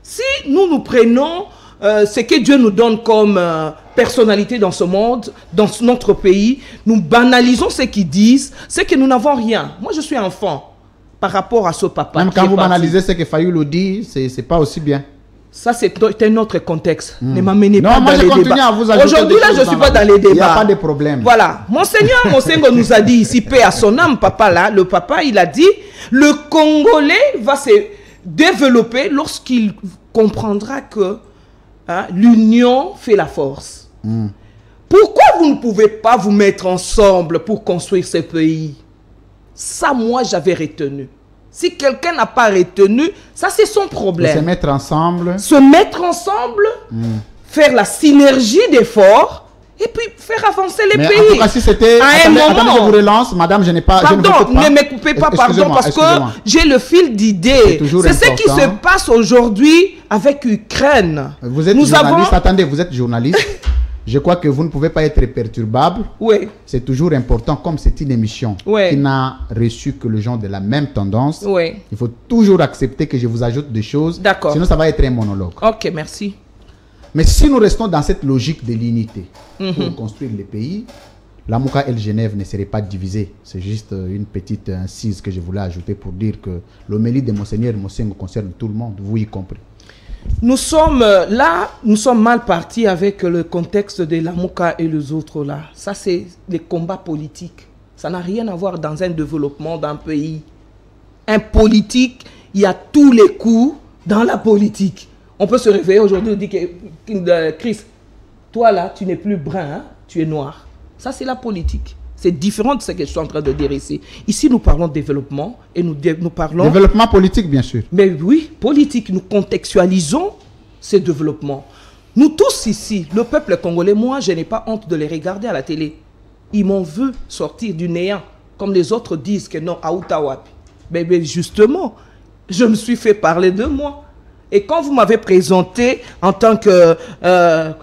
Si nous prenons ce que Dieu nous donne comme personnalité dans ce monde, dans notre pays, nous banalisons ce qu'ils disent, c'est que nous n'avons rien. Moi, je suis enfant par rapport à ce papa. Même quand vous banalisez ce que Fayulu dit, c'est pas aussi bien. Ça, c'est un autre contexte. Ne m'amenez pas dans les débats. Aujourd'hui, là, je ne suis pas dans les débats. Il n'y a pas de problème. Voilà. Monseigneur Monsengo nous a dit ici, paix à son âme, papa là, le papa, il a dit, le Congolais va se développer lorsqu'il comprendra que l'union fait la force. Pourquoi vous ne pouvez pas vous mettre ensemble pour construire ce pays? Ça, moi, j'avais retenu. Si quelqu'un n'a pas retenu, ça c'est son problème. Se mettre ensemble. Se mettre ensemble, faire la synergie d'efforts et puis faire avancer les pays. En tout cas, si c'était... Attendez, je vous relance. Madame, je n'ai pas... Pardon, ne me coupez pas, pardon, parce que j'ai le fil d'idées. C'est ce qui se passe aujourd'hui avec l'Ukraine. Vous êtes journaliste, attendez, vous êtes journaliste. Je crois que vous ne pouvez pas être perturbable. Oui. C'est toujours important, comme c'est une émission qui n'a reçu que le gens de la même tendance. Oui. Il faut toujours accepter que je vous ajoute des choses. D'accord. Sinon, ça va être un monologue. Ok, merci. Mais si nous restons dans cette logique de l'unité pour construire les pays, la Mouka et le Genève ne seraient pas divisés. C'est juste une petite incise que je voulais ajouter pour dire que l'homélie de Monseigneur Monsengo concerne tout le monde, vous y compris. Nous sommes là, nous sommes mal partis avec le contexte de la Mouka et les autres là. Ça, c'est les combats politiques. Ça n'a rien à voir dans un développement d'un pays. Un politique, il y a tous les coups dans la politique. On peut se réveiller aujourd'hui et dire que Chris, toi là, tu n'es plus brun, hein, tu es noir. Ça, c'est la politique. C'est différent de ce que je suis en train de dire ici. Ici, nous parlons de développement et nous parlons... Développement politique, bien sûr. Mais oui, politique. Nous contextualisons ce développement. Nous tous ici, le peuple congolais, moi, je n'ai pas honte de les regarder à la télé. Ils m'ont vu sortir du néant, comme les autres disent que non, à Outawapi. Mais justement, je me suis fait parler de moi. Et quand vous m'avez présenté en tant que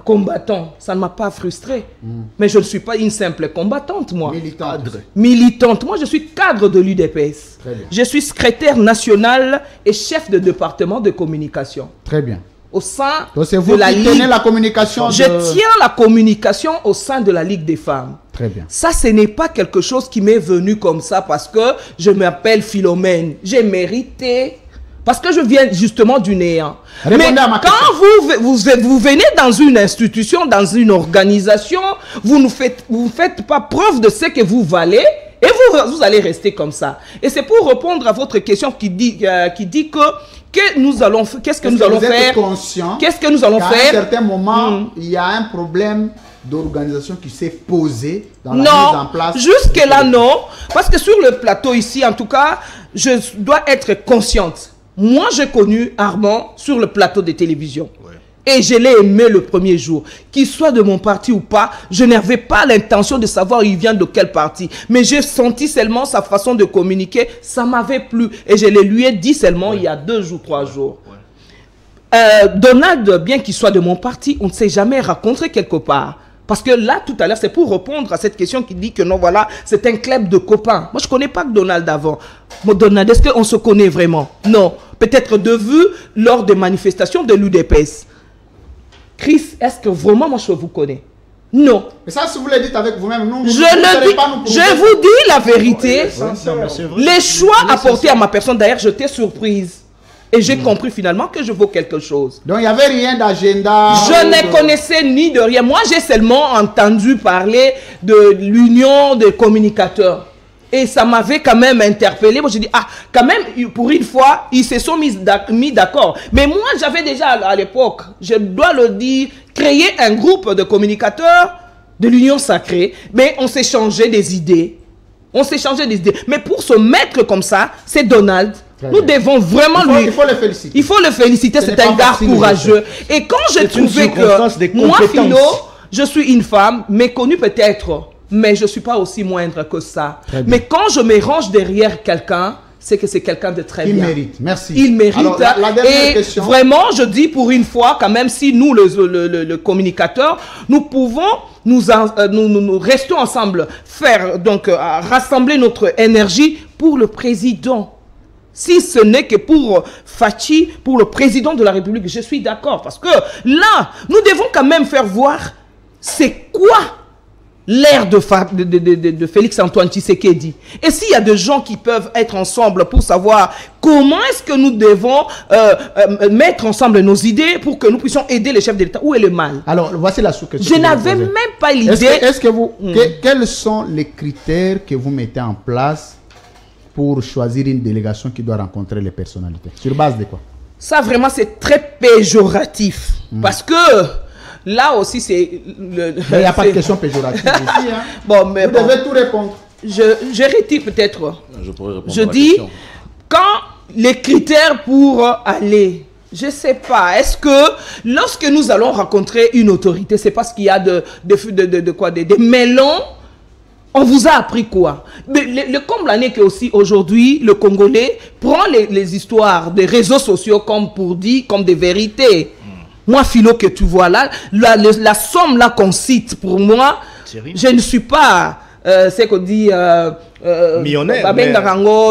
combattant, ça ne m'a pas frustré. Mais je ne suis pas une simple combattante, moi. Militante. Moi, je suis cadre de l'UDPS. Je suis secrétaire national et chef de département de communication. Très bien. Au sein de la Ligue. Tenez la communication. Je tiens la communication au sein de la Ligue des femmes. Très bien. Ça, ce n'est pas quelque chose qui m'est venu comme ça parce que je m'appelle Philomène. J'ai mérité... Parce que je viens justement du néant. Mais quand vous venez dans une institution, dans une organisation, vous ne faites pas preuve de ce que vous valez et vous allez rester comme ça. Et c'est pour répondre à votre question qui dit qu'est-ce que nous allons faire. Qu'est-ce que nous allons faire? À un certain moment, il y a un problème d'organisation qui s'est posé dans la mise en place. Non, jusque-là, non. Parce que sur le plateau ici, en tout cas, je dois être consciente. Moi, j'ai connu Armand sur le plateau de télévision. Ouais. Et je l'ai aimé le premier jour. Qu'il soit de mon parti ou pas, je n'avais pas l'intention de savoir il vient de quel parti. Mais j'ai senti seulement sa façon de communiquer. Ça m'avait plu. Et je lui ai dit seulement il y a 2 jours, 3 jours. Donald, bien qu'il soit de mon parti, on ne s'est jamais rencontré quelque part. Parce que là, tout à l'heure, c'est pour répondre à cette question qui dit que non, voilà, c'est un club de copains. Moi, je ne connais pas Donald avant. Moi, Donald, est-ce qu'on se connaît vraiment? Non. Peut-être de vue lors des manifestations de l'UDPS. Chris, est-ce que vraiment moi, je vous connais? Non. Mais ça, si vous le dites avec vous-même, nous, je vous dis la vérité. Les choix apportés à ma personne, d'ailleurs, j'étais surprise. Et j'ai compris finalement que je vaux quelque chose. Donc il n'y avait rien d'agenda. Je ne connaissais ni de rien. Moi, j'ai seulement entendu parler de l'union des communicateurs. Et ça m'avait quand même interpellé. Moi, j'ai dit, ah, quand même, pour une fois, ils se sont mis d'accord. Mais moi, j'avais déjà à l'époque, je dois le dire, créé un groupe de communicateurs de l'Union Sacrée. Mais on s'est changé des idées. On s'est changé des idées. Mais pour se mettre comme ça, c'est Donald. Nous devons vraiment lui... Il faut le féliciter. Il faut le féliciter, c'est un gars courageux. Et quand j'ai trouvé que moi, Philo, je suis une femme, méconnue peut-être, mais je ne suis pas aussi moindre que ça. Mais quand je me range derrière quelqu'un, c'est que c'est quelqu'un de très bien. Il mérite, merci. Il mérite. Alors, la dernière question. Vraiment, je dis pour une fois, quand même, si nous, le communicateur, nous pouvons, nous restons ensemble, rassembler notre énergie pour le président. Si ce n'est que pour Fachi, pour le président de la République, je suis d'accord. Parce que là, nous devons quand même faire voir c'est quoi l'ère de Félix-Antoine Tshisekedi. Et s'il y a des gens qui peuvent être ensemble pour savoir comment est-ce que nous devons mettre ensemble nos idées pour que nous puissions aider les chefs de l'État, où est le mal? Alors, voici la sous-question. Je n'avais même pas l'idée. Quels sont les critères que vous mettez en place pour choisir une délégation qui doit rencontrer les personnalités? Sur base de quoi? Ça, vraiment, c'est très péjoratif. Parce que là aussi, c'est... Il n'y a pas de question péjorative ici. Hein. Bon, mais vous devez tout répondre. Je retire peut-être. Je pourrais répondre je dis, quand les critères pour aller... Je ne sais pas. Est-ce que lorsque nous allons rencontrer une autorité, c'est parce qu'il y a des mélons? On vous a appris quoi? Le comble n'est que aussi aujourd'hui, le Congolais prend les histoires des réseaux sociaux comme pour dire, comme des vérités. Moi, Philo, que tu vois là, la somme là qu'on cite, pour moi, je ne suis pas, c'est qu'on dit, millionnaire.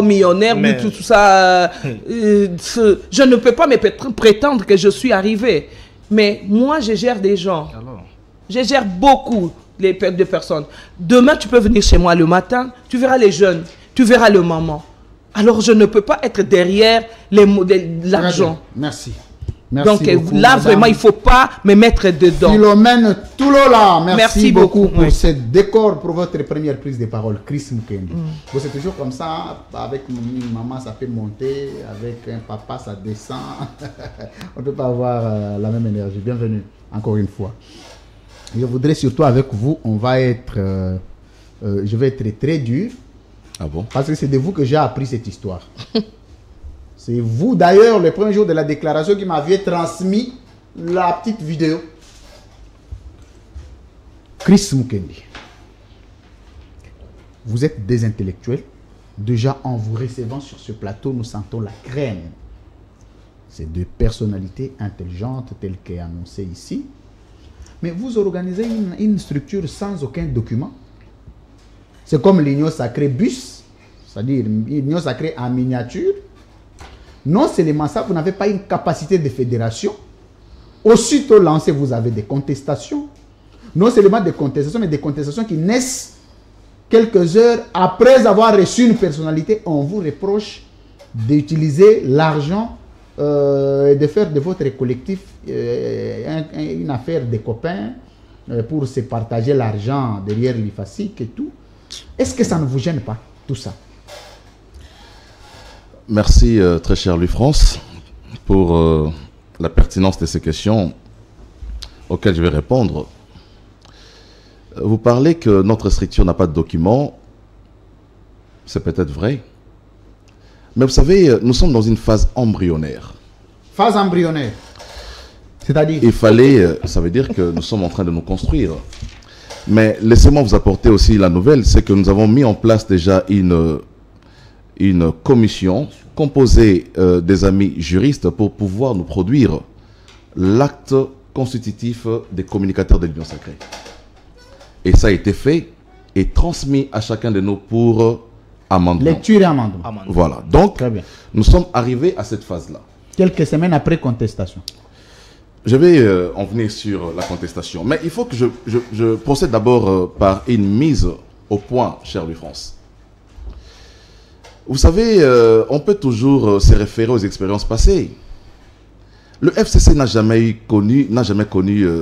Millionnaire, mais tout ça. Je ne peux pas me prétendre que je suis arrivé. Mais moi, je gère des gens. Alors. Je gère beaucoup de personnes. Demain, tu peux venir chez moi le matin, tu verras les jeunes, tu verras le maman. Alors, je ne peux pas être derrière l'argent. Merci. Donc beaucoup, là, madame. Vraiment, il ne faut pas me mettre dedans. Philomène Toulola, merci beaucoup pour ce décor, pour votre première prise de parole. Chris Mukendi. C'est toujours comme ça, avec une maman, ça peut monter, avec un papa, ça descend. On ne peut pas avoir la même énergie. Bienvenue, encore une fois. Je voudrais surtout avec vous, on va être, je vais être très dur. Ah bon? Parce que c'est de vous que j'ai appris cette histoire. C'est vous d'ailleurs, le premier jour de la déclaration, qui m'aviez transmis la petite vidéo. Chris Mukendi, vous êtes des intellectuels. Déjà, en vous recevant sur ce plateau, nous sentons la crème. C'est deux personnalités intelligentes telles qu'est annoncé ici. Mais vous organisez une structure sans aucun document. C'est comme l'Union Sacrée Bus, c'est-à-dire l'Union Sacrée en miniature. Non seulement ça, vous n'avez pas une capacité de fédération. Aussitôt lancé, vous avez des contestations. Non seulement des contestations, mais des contestations qui naissent quelques heures après avoir reçu une personnalité. On vous reproche d'utiliser l'argent et de faire de votre collectif une affaire des copains pour se partager l'argent derrière l'IFASIC et tout. Est-ce que ça ne vous gêne pas, tout ça? Merci, très cher Louis France, pour la pertinence de ces questions auxquelles je vais répondre. Vous parlez que notre structure n'a pas de document. C'est peut-être vrai. Mais vous savez, nous sommes dans une phase embryonnaire. Phase embryonnaire. C'est-à-dire? Il fallait, ça veut dire que nous sommes en train de nous construire. Mais laissez-moi vous apporter aussi la nouvelle, c'est que nous avons mis en place déjà une commission composée des amis juristes pour pouvoir nous produire l'acte constitutif des communicateurs de l'Union sacrée. Et ça a été fait et transmis à chacun de nous pour amendement. Lecture et amendement. Voilà. Donc, très bien. Nous sommes arrivés à cette phase-là. Quelques semaines après contestation. Je vais en venir sur la contestation. Mais il faut que je procède d'abord par une mise au point, cher Louis-France. Vous savez, on peut toujours se référer aux expériences passées. Le FCC n'a jamais connu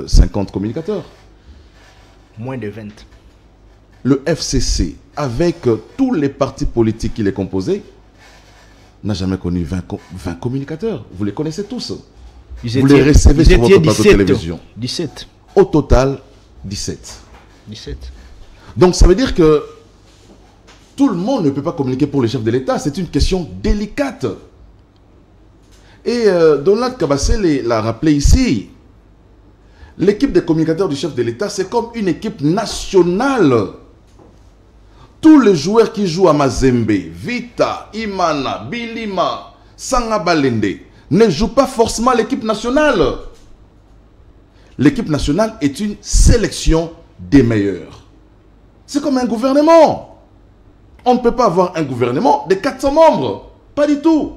50 communicateurs. Moins de 20. Le FCC, avec tous les partis politiques qui les composaient, n'a jamais connu 20 communicateurs. Vous les connaissez tous. Vous les recevez sur votre plateau de télévision. 17. Au total, 17. 17. Donc ça veut dire que tout le monde ne peut pas communiquer pour les chefs de l'État. C'est une question délicate. Et Donald Kabasele l'a rappelé ici. L'équipe des communicateurs du chef de l'État, c'est comme une équipe nationale. Tous les joueurs qui jouent à Mazembe, Vita, Imana, Bilima, Sangabalende, ne jouent pas forcément l'équipe nationale. L'équipe nationale est une sélection des meilleurs. C'est comme un gouvernement. On ne peut pas avoir un gouvernement de 400 membres. Pas du tout.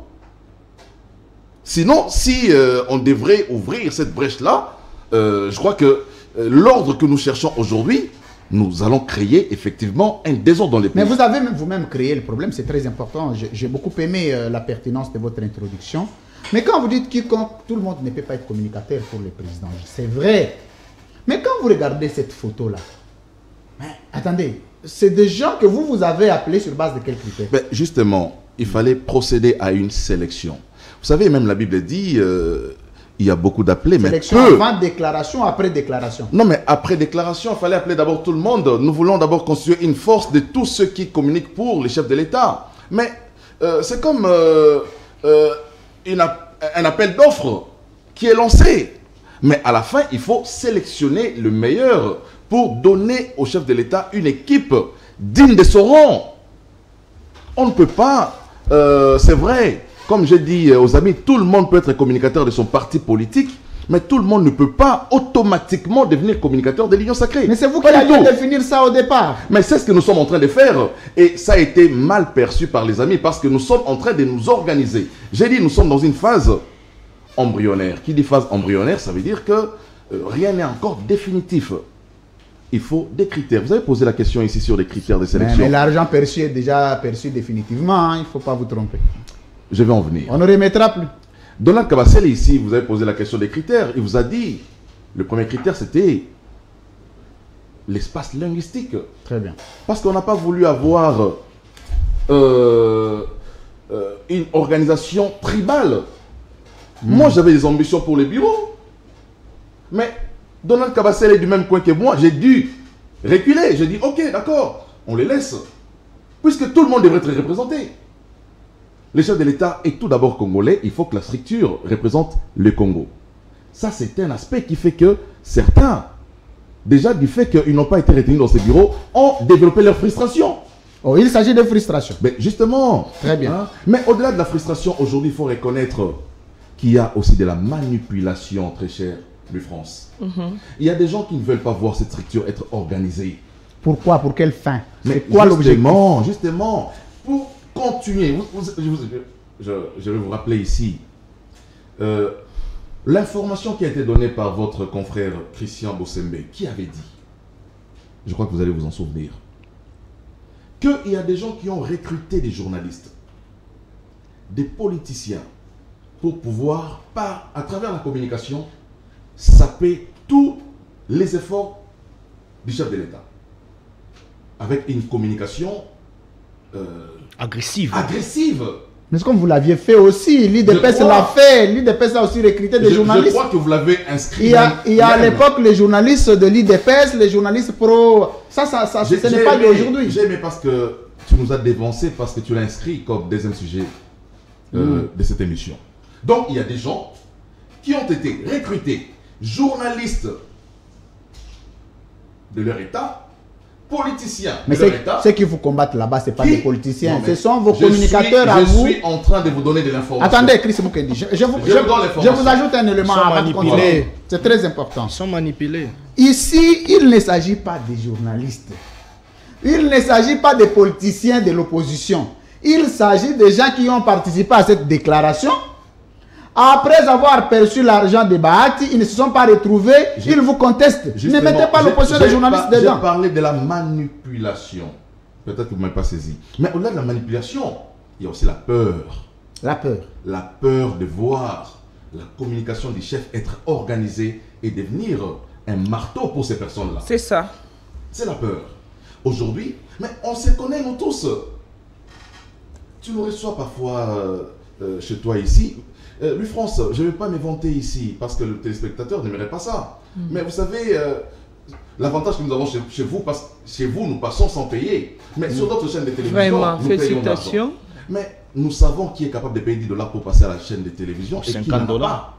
Sinon, si on devrait ouvrir cette brèche-là, je crois que l'ordre que nous cherchons aujourd'hui, nous allons créer effectivement un désordre dans les pays. Mais vous avez vous-même créé le problème, c'est très important. J'ai beaucoup aimé la pertinence de votre introduction. Mais quand vous dites quiconque, tout le monde ne peut pas être communicateur pour le président, c'est vrai. Mais quand vous regardez cette photo-là, attendez, c'est des gens que vous avez appelés sur base de quels critères? Ben, justement, il fallait procéder à une sélection. Vous savez, même la Bible dit... il y a beaucoup d'appelés, mais sélection avant déclaration, après déclaration. Non, mais après déclaration, il fallait appeler d'abord tout le monde. Nous voulons d'abord constituer une force de tous ceux qui communiquent pour les chefs de l'État. Mais c'est comme un appel d'offres qui est lancé. Mais à la fin, il faut sélectionner le meilleur pour donner au chef de l'État une équipe digne de son rang. On ne peut pas, c'est vrai, comme j'ai dit aux amis, tout le monde peut être communicateur de son parti politique, mais tout le monde ne peut pas automatiquement devenir communicateur de l'Union sacrée. Mais c'est vous qui avez définir ça au départ. Mais c'est ce que nous sommes en train de faire. Et ça a été mal perçu par les amis parce que nous sommes en train de nous organiser. J'ai dit, nous sommes dans une phase embryonnaire. Qui dit phase embryonnaire, ça veut dire que rien n'est encore définitif. Il faut des critères. Vous avez posé la question ici sur les critères de sélection. Mais l'argent perçu est déjà perçu définitivement. Il ne faut pas vous tromper. Je vais en venir. On ne remettra plus. Donald Kabasele, ici, vous avez posé la question des critères. Il vous a dit, le premier critère, c'était l'espace linguistique. Très bien. Parce qu'on n'a pas voulu avoir une organisation tribale. Moi, j'avais des ambitions pour les bureaux. Mais Donald Kabasele est du même coin que moi. J'ai dû reculer. J'ai dit, ok, d'accord, on les laisse. Puisque tout le monde devrait être représenté. Les chefs de l'État est tout d'abord congolais, il faut que la structure représente le Congo. Ça, c'est un aspect qui fait que certains, déjà du fait qu'ils n'ont pas été retenus dans ces bureaux, ont développé leur frustration. Oh, il s'agit de frustration. Mais justement. Très bien. Hein, mais au-delà de la frustration, aujourd'hui, il faut reconnaître qu'il y a aussi de la manipulation, très cher Louis-France. Il y a des gens qui ne veulent pas voir cette structure être organisée. Pourquoi? Pour quelle fin? C'est quoi l'objectif? Justement, pour continuer, je vais vous rappeler ici l'information qui a été donnée par votre confrère Christian Bossembe, qui avait dit, je crois que vous allez vous en souvenir, qu'il y a des gens qui ont recruté des journalistes, des politiciens, pour pouvoir, à travers la communication, saper tous les efforts du chef de l'État. Avec une communication agressive. Mais comme vous l'aviez fait aussi, l'IDPS l'a fait, l'IDPS a aussi recruté des journalistes. Je crois que vous l'avez inscrit. Il y a à l'époque les journalistes de l'IDPS, les journalistes pro. Ça ce n'est pas d'aujourd'hui. J'ai aimé parce que tu nous as dévancé, parce que tu l'as inscrit comme deuxième sujet de cette émission. Donc il y a des gens qui ont été recrutés, journalistes de leur État, politiciens Mais de l'État. ceux qui vous combattent là-bas, ce n'est pas des politiciens. Ce sont vos je communicateurs à vous. Je suis en train de vous donner de l'information. Attendez, Chris Mukendi, je vous ajoute un élément avant de continuer. C'est très important. Ils sont manipulés. Ici, il ne s'agit pas des journalistes. Il ne s'agit pas des politiciens de l'opposition. Il s'agit des gens qui ont participé à cette déclaration. Après avoir perçu l'argent de Bahati, ils ne se sont pas retrouvés, ils vous contestent. Ne mettez pas l'opposition des journalistes dedans. J'ai parlé de la manipulation. Peut-être que vous ne m'avez pas saisi. Mais au-delà de la manipulation, il y a aussi la peur. La peur. La peur de voir la communication du chef être organisée et devenir un marteau pour ces personnes-là. C'est ça. C'est la peur. Aujourd'hui, mais on se connaît nous tous. Tu nous reçois parfois chez toi ici. Louis France, je ne vais pas me vanter ici parce que le téléspectateur n'aimerait pas ça. Mais vous savez, l'avantage que nous avons chez vous, parce que chez vous, nous passons sans payer. Mais sur d'autres chaînes de télévision, vraiment, nous payons félicitations. d'argent. Mais nous savons qui est capable de payer 10 $ pour passer à la chaîne de télévision et qui n'en a pas.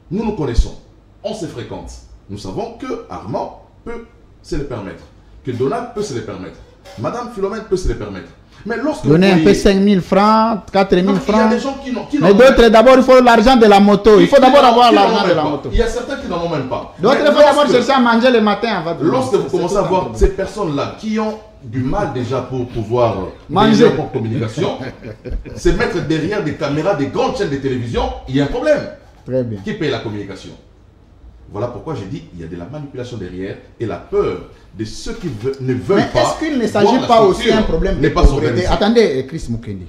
Nous nous connaissons, on se fréquente. Nous savons que Armand peut se le permettre, que Donald peut se le permettre, Madame Philomène peut se le permettre. Mais lorsque donnez un peu 5 000 francs, 4 000 francs. Il y a des gens qui n'ont mais d'autres, d'abord, il faut l'argent de la moto. Il faut d'abord avoir l'argent de la moto. Il y a certains qui n'en ont même pas. D'autres, il faut d'abord chercher à manger le matin avant de... Lorsque vous commencez à voir ces personnes-là qui ont du mal déjà pour pouvoir manger pour communication, se mettre derrière des caméras des grandes chaînes de télévision, il y a un problème. Très bien. Qui paye la communication? Voilà pourquoi j'ai dit il y a de la manipulation derrière et la peur de ceux qui ne veulent mais pas. Est-ce qu'il ne s'agit pas aussi d'un problème de pauvreté? Attendez, Chris Mukendi.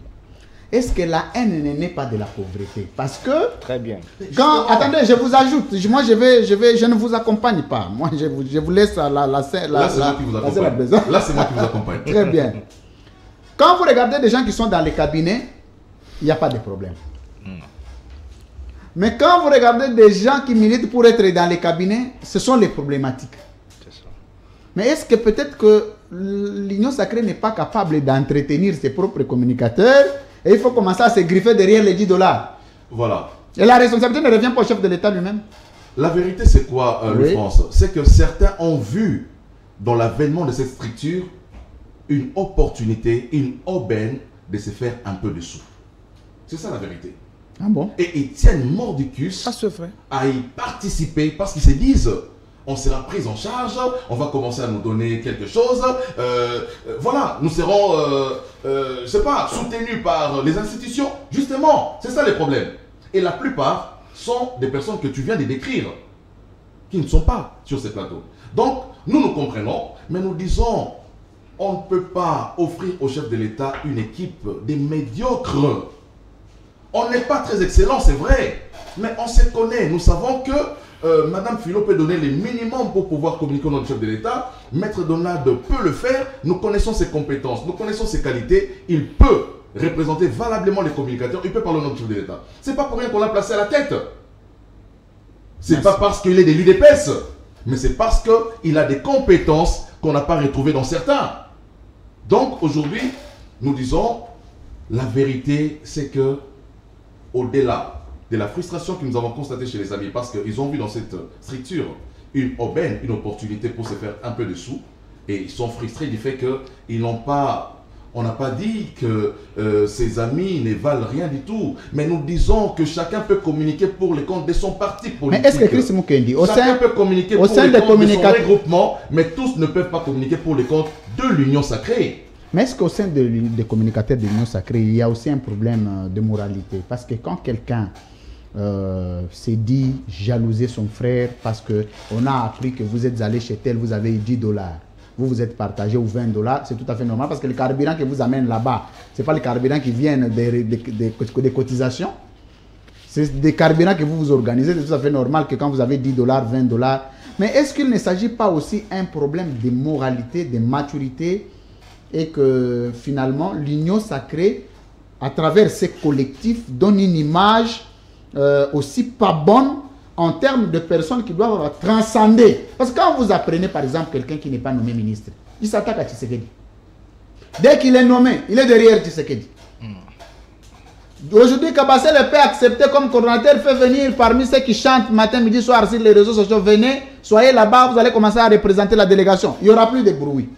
Est-ce que la haine n'est pas de la pauvreté? Parce que... Très bien. Quand, attendez, je vous ajoute. Moi, je ne vous accompagne pas. Moi, je vous laisse Là, c'est moi qui vous accompagne. Là, c'est moi qui vous accompagne. Très bien. Quand vous regardez des gens qui sont dans les cabinets, il n'y a pas de problème. Mais quand vous regardez des gens qui militent pour être dans les cabinets, ce sont les problématiques. Mais est-ce que peut-être que l'Union sacrée n'est pas capable d'entretenir ses propres communicateurs et il faut commencer à se griffer derrière les 10 $? Voilà. Et la responsabilité ne revient pas au chef de l'État lui-même? La vérité, c'est quoi, oui. France? C'est que certains ont vu dans l'avènement de cette structure une opportunité, une aubaine de se faire un peu de sous. C'est ça la vérité. Ah bon? Et ils tiennent mordicus à y participer parce qu'ils se disent on sera pris en charge, on va commencer à nous donner quelque chose, voilà, nous serons, je sais pas, soutenus par les institutions. Justement, c'est ça les problèmes. Et la plupart sont des personnes que tu viens de décrire, qui ne sont pas sur ces plateaux. Donc, nous comprenons, mais nous disons, on ne peut pas offrir au chef de l'État une équipe des médiocres. On n'est pas très excellent, c'est vrai, mais on se connaît. Nous savons que Madame Philo peut donner le minimum pour pouvoir communiquer avec notre chef de l'État. Maître Donald peut le faire. Nous connaissons ses compétences, nous connaissons ses qualités. Il peut représenter valablement les communicateurs. Il peut parler au nom du chef de l'État. C'est pas pour rien qu'on l'a placé à la tête. C'est pas parce qu'il est de l'UDPS, mais c'est parce qu'il a des compétences qu'on n'a pas retrouvées dans certains. Donc aujourd'hui, nous disons, la vérité, c'est que au-delà de la frustration que nous avons constatée chez les amis, parce qu'ils ont vu dans cette structure une aubaine, une opportunité pour se faire un peu de sous, et ils sont frustrés du fait qu'ils n'ont pas, on n'a pas dit que ces amis ne valent rien du tout, mais nous disons que chacun peut communiquer pour le compte de son parti politique. Mais est-ce que Chris Mukendi, chacun peut communiquer pour le compte de son regroupement, mais tous ne peuvent pas communiquer pour le compte de l'Union sacrée. Mais est-ce qu'au sein des communicateurs de l'Union sacrée, il y a aussi un problème de moralité? Parce que quand quelqu'un s'est dit jalouser son frère parce qu'on a appris que vous êtes allé chez tel, vous avez eu 10 $, vous vous êtes partagé ou 20 $, c'est tout à fait normal parce que le carburant que vous amène là-bas, ce n'est pas le carburant qui vient des cotisations. C'est des carburants que vous organisez, c'est tout à fait normal que quand vous avez 10 $, 20 $. Mais est-ce qu'il ne s'agit pas aussi d'un problème de moralité, de maturité, et que finalement l'Union sacrée, à travers ces collectifs, donne une image aussi pas bonne en termes de personnes qui doivent transcender. Parce que quand vous apprenez par exemple quelqu'un qui n'est pas nommé ministre, il s'attaque à Tshisekedi. Dès qu'il est nommé, il est derrière Tshisekedi. Aujourd'hui, Kabasele peut accepter comme coordonnateur, fait venir parmi ceux qui chantent matin, midi, soir sur les réseaux sociaux. Venez, soyez là-bas, vous allez commencer à représenter la délégation. Il n'y aura plus de bruit.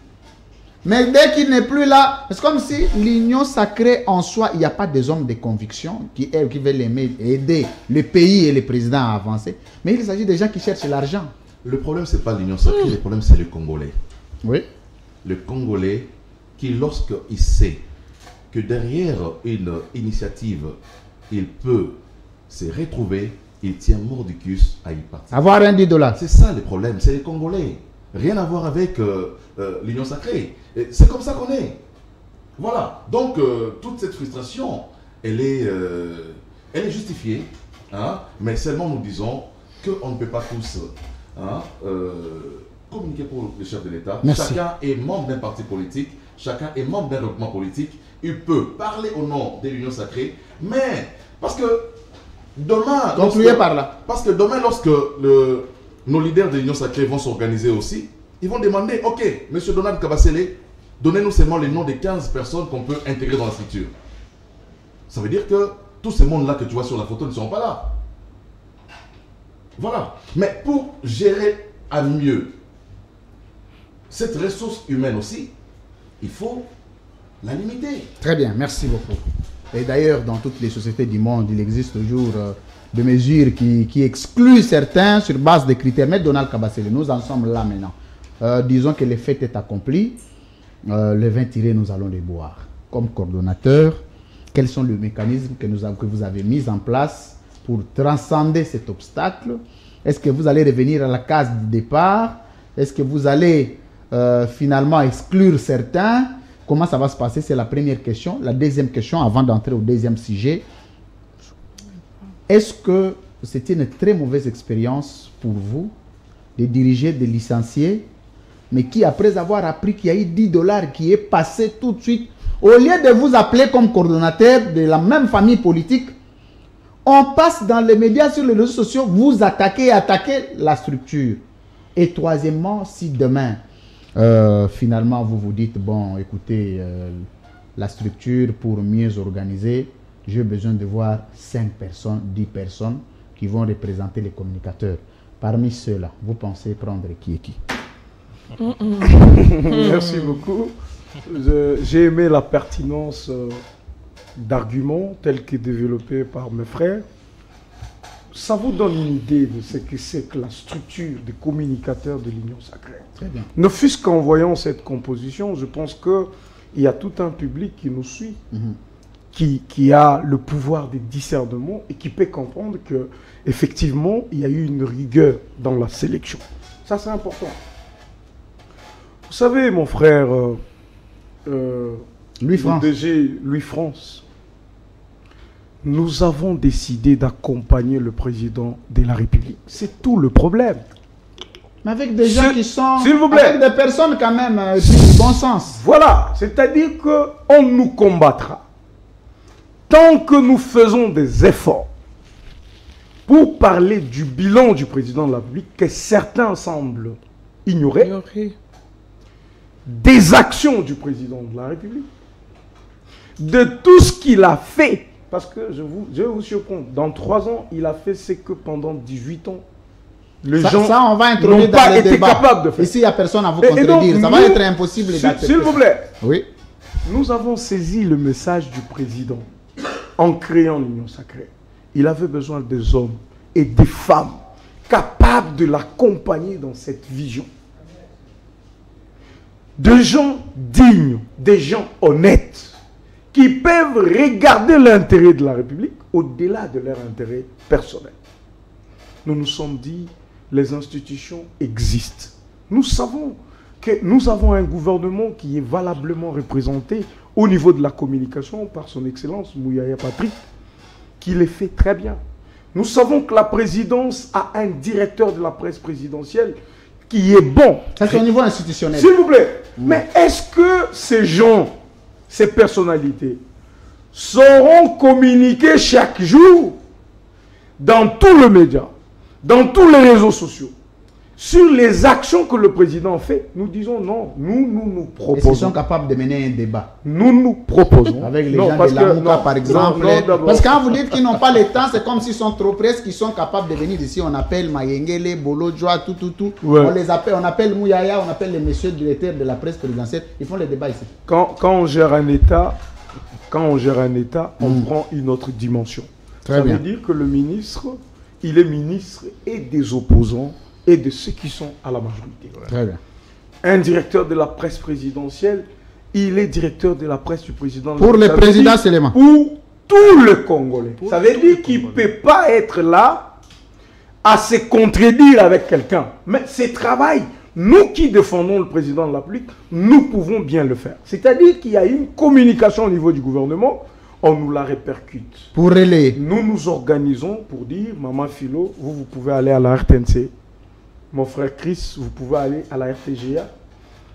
Mais dès qu'il n'est plus là, c'est comme si l'union sacrée en soi, il n'y a pas des hommes de conviction qui veulent aider le pays et le président à avancer. Mais il s'agit des gens qui cherchent l'argent. Le problème, ce n'est pas l'union sacrée, le problème, c'est le Congolais. Oui. Le Congolais qui, lorsqu'il sait que derrière une initiative, il peut se retrouver, il tient mordicus à y participer. Avoir un $10. C'est ça le problème, c'est les Congolais. Rien à voir avec l'union sacrée. C'est comme ça qu'on est. Voilà. Donc, toute cette frustration, elle est justifiée. Hein, mais seulement nous disons qu'on ne peut pas tous communiquer pour le chef de l'État. Chacun est membre d'un parti politique. Chacun est membre d'un regroupement politique. Il peut parler au nom de l'union sacrée. Mais, parce que demain... Concluez par là. Parce que demain, lorsque nos leaders de l'union sacrée vont s'organiser aussi, ils vont demander, ok, monsieur Donald Kabasele, donnez-nous seulement les noms des 15 personnes qu'on peut intégrer dans la structure. Ça veut dire que tous ces mondes-là que tu vois sur la photo ne seront pas là. Voilà. Mais pour gérer à mieux cette ressource humaine aussi, il faut la limiter. Très bien, merci beaucoup. Et d'ailleurs, dans toutes les sociétés du monde, il existe toujours des mesures qui excluent certains sur base des critères. Mais Donald Kabasele, nous en sommes là maintenant. Disons que le fait est accompli. Le vin tiré, nous allons les boire. Comme coordonnateur, quels sont les mécanismes que vous avez mis en place pour transcender cet obstacle? Est-ce que vous allez revenir à la case du départ? Est-ce que vous allez finalement exclure certains? Comment ça va se passer? C'est la première question. La deuxième question, avant d'entrer au deuxième sujet, est-ce que c'était une très mauvaise expérience pour vous de diriger des licenciés, mais qui, après avoir appris qu'il y a eu $10 qui est passé tout de suite, au lieu de vous appeler comme coordonnateur de la même famille politique, on passe dans les médias, sur les réseaux sociaux, vous attaquez la structure. Et troisièmement, si demain, finalement, vous vous dites, bon, écoutez, la structure, pour mieux organiser, j'ai besoin de voir 5 personnes, 10 personnes qui vont représenter les communicateurs. Parmi ceux-là, vous pensez prendre qui et qui? Merci beaucoup. J'ai aimé la pertinence d'arguments tels que développés par mes frères. Ça vous donne une idée de ce que c'est que la structure des communicateurs de l'Union sacrée. Très bien. Ne fût-ce qu'en voyant cette composition, je pense qu'il y a tout un public qui nous suit, qui a le pouvoir de discernement et qui peut comprendre qu'effectivement, il y a eu une rigueur dans la sélection. Ça, c'est important. Vous savez, mon frère, Louis-France, Louis-France, nous avons décidé d'accompagner le président de la République. C'est tout le problème. mais avec des gens qui sont... S'il vous plaît. Avec des personnes quand même du bon sens. Voilà, c'est-à-dire qu'on nous combattra tant que nous faisons des efforts pour parler du bilan du président de la République que certains semblent ignorer, des actions du président de la République, de tout ce qu'il a fait. Parce que je vais vous surprendre, dans 3 ans, il a fait ce que pendant 18 ans, les gens on va introduire n'ont pas été capables de faire. Ici, il n'y a personne à vous contredire. Ça va être impossible d'accepter. S'il vous plaît, oui. Nous avons saisi le message du président en créant l'Union sacrée. Il avait besoin des hommes et des femmes capables de l'accompagner dans cette vision. Des gens dignes, des gens honnêtes, qui peuvent regarder l'intérêt de la République au-delà de leur intérêt personnel. Nous nous sommes dit, les institutions existent. Nous savons que nous avons un gouvernement qui est valablement représenté au niveau de la communication par son Excellence Mouyaya Patrick, qui le fait très bien. Nous savons que la présidence a un directeur de la presse présidentielle qui est bon. Ça, c'est au niveau institutionnel. S'il vous plaît. Mais est-ce que ces gens, ces personnalités, sauront communiquer chaque jour dans tous les médias, dans tous les réseaux sociaux, Sur les actions que le président fait, nous disons non. Nous proposons. Est-ce qu'ils sont capables de mener un débat? Nous proposons. Avec les gens de la Mouka, par exemple. Parce que quand vous dites qu'ils n'ont pas le temps, c'est comme s'ils sont trop près, qu'ils sont capables de venir ici. On appelle Mayengele, Bolo, Joa, tout. Ouais. On les appelle, on appelle Mouyaya, on appelle les messieurs directeurs de la presse présidentielle. Ils font les débats ici. Quand on gère un État, on prend une autre dimension. Ça veut dire que le ministre, il est ministre et des opposants et de ceux qui sont à la majorité. Très bien. Un directeur de la presse présidentielle, il est directeur de la presse du président. Pour le président seulement. Pour tout le Congolais. Ça veut dire qu'il ne peut pas être là à se contredire avec quelqu'un. Mais c'est travail. Nous qui défendons le président de la République, nous pouvons bien le faire. C'est-à-dire qu'il y a une communication au niveau du gouvernement, on nous la répercute. Pour relayer. Nous nous organisons pour dire, Maman Philo, vous pouvez aller à la RTNC. Mon frère Chris, vous pouvez aller à la RTGA.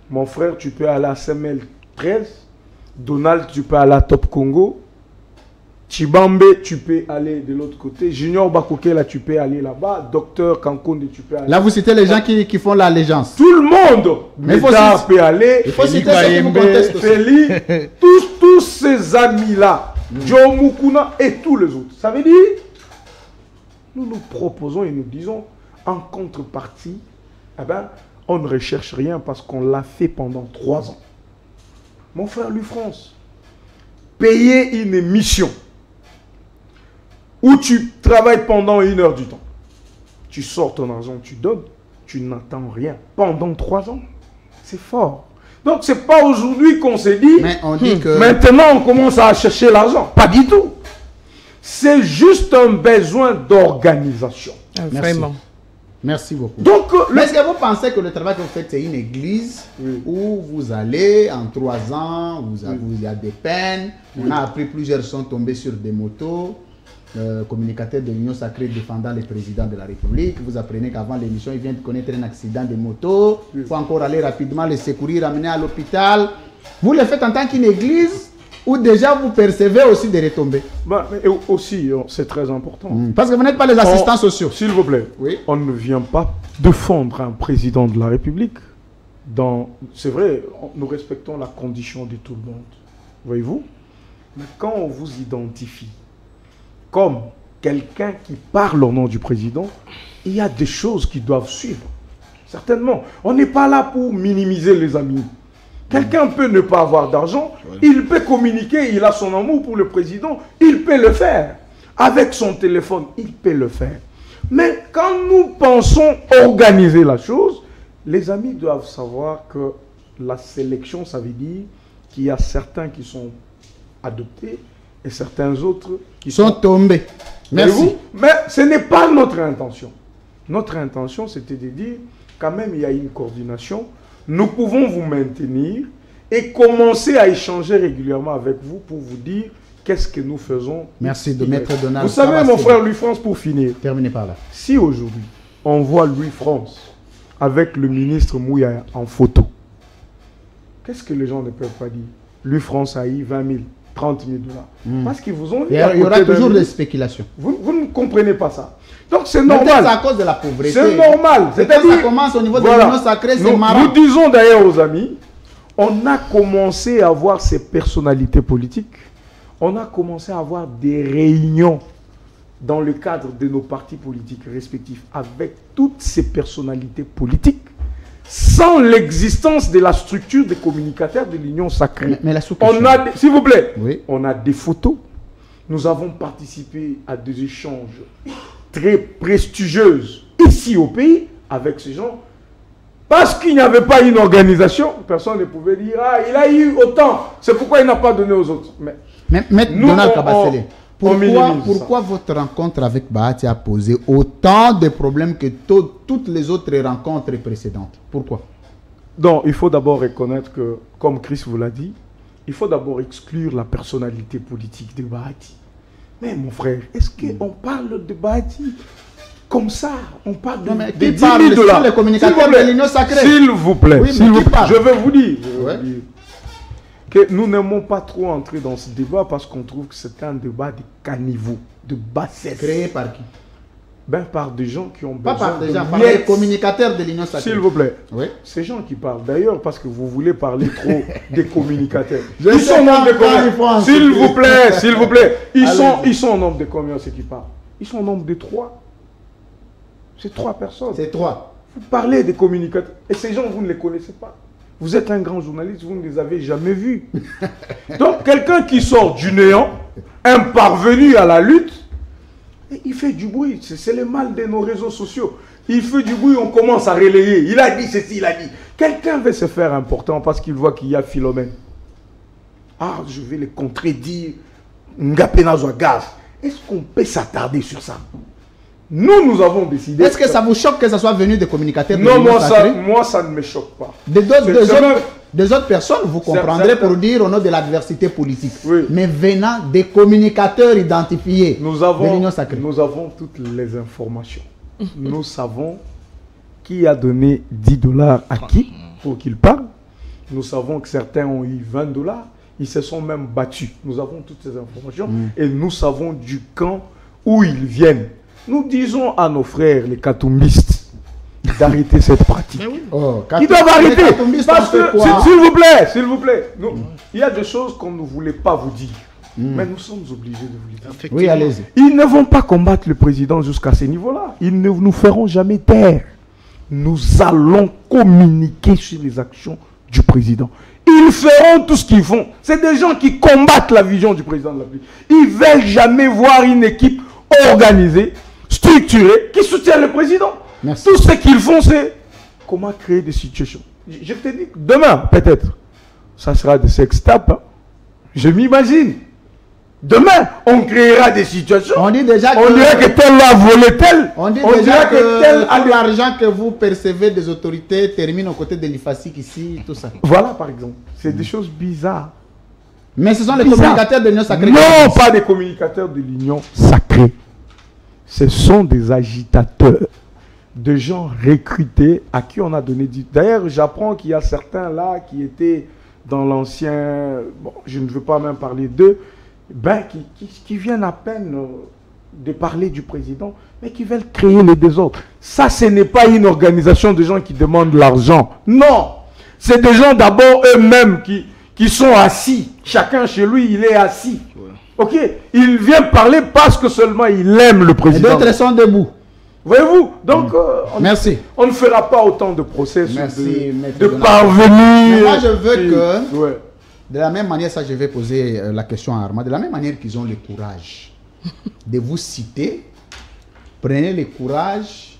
Mon frère, tu peux aller à SML 13. Donald, tu peux aller à Top Congo. Chibambe, tu peux aller de l'autre côté. Junior Bakoke, là, tu peux aller là-bas. Docteur Kankonde, tu peux aller. Là, vous citez les gens qui font l'allégeance. Tout le monde. Mais il peut aller. Il faut citer ceux qui vous contestent aussi. Feli, tous ces amis-là, Joe Mukuna et tous les autres. Ça veut dire, nous proposons et nous disons, en contrepartie, eh ben, on ne recherche rien parce qu'on l'a fait pendant 3 ans. Mon frère Louis-France, payer une émission où tu travailles pendant 1 heure du temps, tu sors ton argent, tu donnes, tu n'attends rien pendant 3 ans. C'est fort. Donc, ce n'est pas aujourd'hui qu'on s'est dit, mais on dit que maintenant on commence à chercher l'argent. Pas du tout. C'est juste un besoin d'organisation. Vraiment. Merci beaucoup. Donc, est-ce que vous pensez que le travail que vous faites, c'est une église où vous allez, en 3 ans, il y a des peines, on a appris plusieurs sont tombés sur des motos, communicateur de l'Union Sacrée défendant le président de la République, vous apprenez qu'avant l'émission, il vient de connaître un accident de moto, il faut encore aller rapidement le secourir, amener à l'hôpital. Vous le faites en tant qu'une église ou déjà vous percevez aussi des retombées? Mais aussi, c'est très important. Parce que vous n'êtes pas les assistants sociaux. S'il vous plaît, on ne vient pas défendre un président de la République. C'est vrai, nous respectons la condition de tout le monde. Voyez-vous? Mais quand on vous identifie comme quelqu'un qui parle au nom du président, il y a des choses qui doivent suivre. Certainement. On n'est pas là pour minimiser les amis. Quelqu'un peut ne pas avoir d'argent, il peut communiquer, il a son amour pour le président, il peut le faire. Avec son téléphone, il peut le faire. Mais quand nous pensons organiser la chose, les amis doivent savoir que la sélection, ça veut dire qu'il y a certains qui sont adoptés et certains autres qui sont tombés. Merci. Mais ce n'est pas notre intention. Notre intention, c'était de dire, quand même, il y a une coordination. Nous pouvons vous maintenir et commencer à échanger régulièrement avec vous pour vous dire qu'est-ce que nous faisons. Merci de Maître Donald. Vous savez, mon frère Louis-France, pour finir. Terminez par là. Si aujourd'hui, on voit Louis-France avec le ministre Mouyaya en photo, qu'est-ce que les gens ne peuvent pas dire? Louis-France a eu 20 000, 30 000 $. Parce qu'ils vous ont... Il y aura toujours des spéculations. Vous ne comprenez pas ça. Donc c'est normal. C'est à cause de la pauvreté. C'est normal. C'est-à-dire ça commence au niveau de l'Union Sacrée, c'est marrant. Nous disons d'ailleurs aux amis, on a commencé à avoir ces personnalités politiques. On a commencé à avoir des réunions dans le cadre de nos partis politiques respectifs avec toutes ces personnalités politiques sans l'existence de la structure des communicateurs de l'Union Sacrée. Mais s'il vous plaît, on a des photos. Nous avons participé à des échanges très prestigieuses ici au pays avec ces gens. Parce qu'il n'y avait pas une organisation, personne ne pouvait dire « Ah, il a eu autant, c'est pourquoi il n'a pas donné aux autres. » Mais Donald Kabasele, pourquoi votre rencontre avec Bahati a posé autant de problèmes que toutes les autres rencontres précédentes? Pourquoi? Donc, il faut d'abord reconnaître que, comme Chris vous l'a dit, il faut d'abord exclure la personnalité politique de Bahati. Mais mon frère, est-ce qu'on parle de Bahati comme ça? On parle de 10 000 $. Les communicateurs de l'Union Sacrée. S'il vous plaît, je vais vous dire que nous n'aimons pas trop entrer dans ce débat parce qu'on trouve que c'est un débat de caniveau, de bassesse. Créé par qui? Ben, par des gens qui ont Pas besoin par des gens, par les communicateurs de l'Union sacrée. S'il vous plaît. Oui. Ces gens qui parlent, d'ailleurs, parce que vous voulez parler trop des communicateurs. Je Ils sais sont au nombre de quand il faut combien? en S'il citer. vous plaît, s'il vous plaît. Ils Allez-y. sont au nombre de combien, ceux qui parlent? Ils sont au nombre de 3. C'est 3 personnes. C'est 3. Vous parlez des communicateurs. Et ces gens, vous ne les connaissez pas. Vous êtes un grand journaliste, vous ne les avez jamais vus. Donc, quelqu'un qui sort du néant, un parvenu à la lutte, et il fait du bruit. C'est le mal de nos réseaux sociaux. Il fait du bruit, on commence à relayer. Il a dit ceci, il a dit. Quelqu'un veut se faire important parce qu'il voit qu'il y a Philomène. Ah, je vais les contredire. Ngapenazo gaz. Est-ce qu'on peut s'attarder sur ça? Nous avons décidé. Est-ce que ça vous choque que ça soit venu des communicateurs de Non, l'Union sacrée? moi, ça ne me choque pas. Des autres personnes, vous comprendrez pour dire au nom de l'adversité politique. Oui. Mais venant des communicateurs identifiés de l'Union sacrée. Nous avons toutes les informations. Nous savons qui a donné 10 $ à qui pour qu'il parle. Nous savons que certains ont eu 20 $. Ils se sont même battus. Nous avons toutes ces informations. Et nous savons du camp où ils viennent. Nous disons à nos frères, les katumbistes, d'arrêter cette pratique. Oh, Ils doivent arrêter. Parce que, que, s'il vous plaît, il y a des choses qu'on ne voulait pas vous dire. Mais nous sommes obligés de vous le dire. Oui, allez-y. Ils ne vont pas combattre le président jusqu'à ce niveau-là. Ils ne nous feront jamais taire. Nous allons communiquer sur les actions du président. Ils feront tout ce qu'ils font. C'est des gens qui combattent la vision du président de la République. Ils ne veulent jamais voir une équipe organisée, structurée, qui soutient le président. Merci. Tout ce qu'ils font, c'est comment créer des situations. Je te dis que demain, peut-être, ça sera des sextapes. Hein. Je m'imagine. Demain, on créera des situations. On dit déjà on dirait que tel a volé tel. On dit déjà que tel tout l'argent que vous percevez des autorités termine aux côtés de l'IFASIC ici, tout ça. Voilà, par exemple. C'est des choses bizarres. Mais ce sont les communicateurs de l'Union sacrée. Non, pas des communicateurs de l'Union sacrée. Ce sont des agitateurs, de gens recrutés à qui on a donné du... D'ailleurs, j'apprends qu'il y a certains là qui étaient dans l'ancien... Bon, je ne veux pas même parler d'eux, ben, qui viennent à peine de parler du président, mais qui veulent créer le désordre. Ça, ce n'est pas une organisation de gens qui demandent l'argent. Non! C'est des gens d'abord eux-mêmes qui sont assis. Chacun chez lui, il est assis. Ok? Il vient parler parce que seulement il aime le président. Et d'autres sont debout. Voyez-vous? Donc, merci. On ne fera pas autant de procès merci, de parvenir. Mais moi, je veux que, de la même manière, ça, je vais poser la question à Armand, de la même manière qu'ils ont le courage de vous citer, prenez le courage,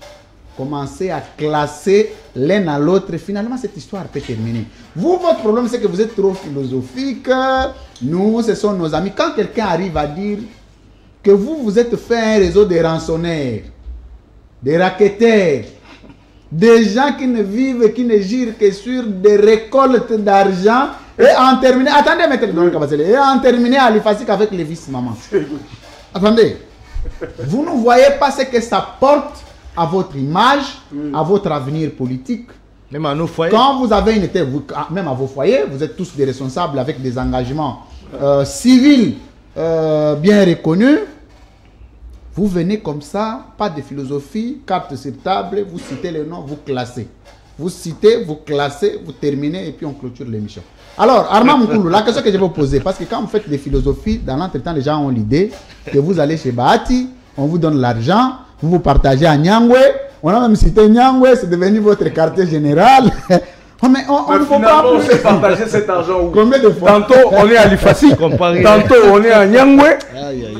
commencez à classer l'un à l'autre. Finalement, cette histoire peut terminer. Vous, votre problème, c'est que vous êtes trop philosophique. Nous, ce sont nos amis. Quand quelqu'un arrive à dire que vous êtes fait un réseau de rançonnaires, des raquetteurs, des gens qui ne vivent et qui ne girent que sur des récoltes d'argent et en terminer... Attendez, maître Kabasele, et en terminer à l'IFASIC avec les vices-mamans. Attendez. Vous ne voyez pas ce que ça porte à votre image, à votre avenir politique. Même à nos foyers. Quand vous avez une tête, même à vos foyers, vous êtes tous des responsables avec des engagements civils bien reconnus. Vous venez comme ça, pas de philosophie, carte sur table, vous citez les noms, vous classez. Vous citez, vous classez, vous terminez et puis on clôture l'émission. Alors, Armand Moukoulou, la question que je vais vous poser, parce que quand vous faites des philosophies, dans l'entretemps, les gens ont l'idée que vous allez chez Bahati, on vous donne l'argent, vous partagez à Nyangwe, on a même cité Nyangwe, c'est devenu votre quartier général. Mais on ne peut pas... On s'est partagé cet argent où? Combien de fois? Tantôt, on est à l'IFASIC. Tantôt, on est à Nyangwe.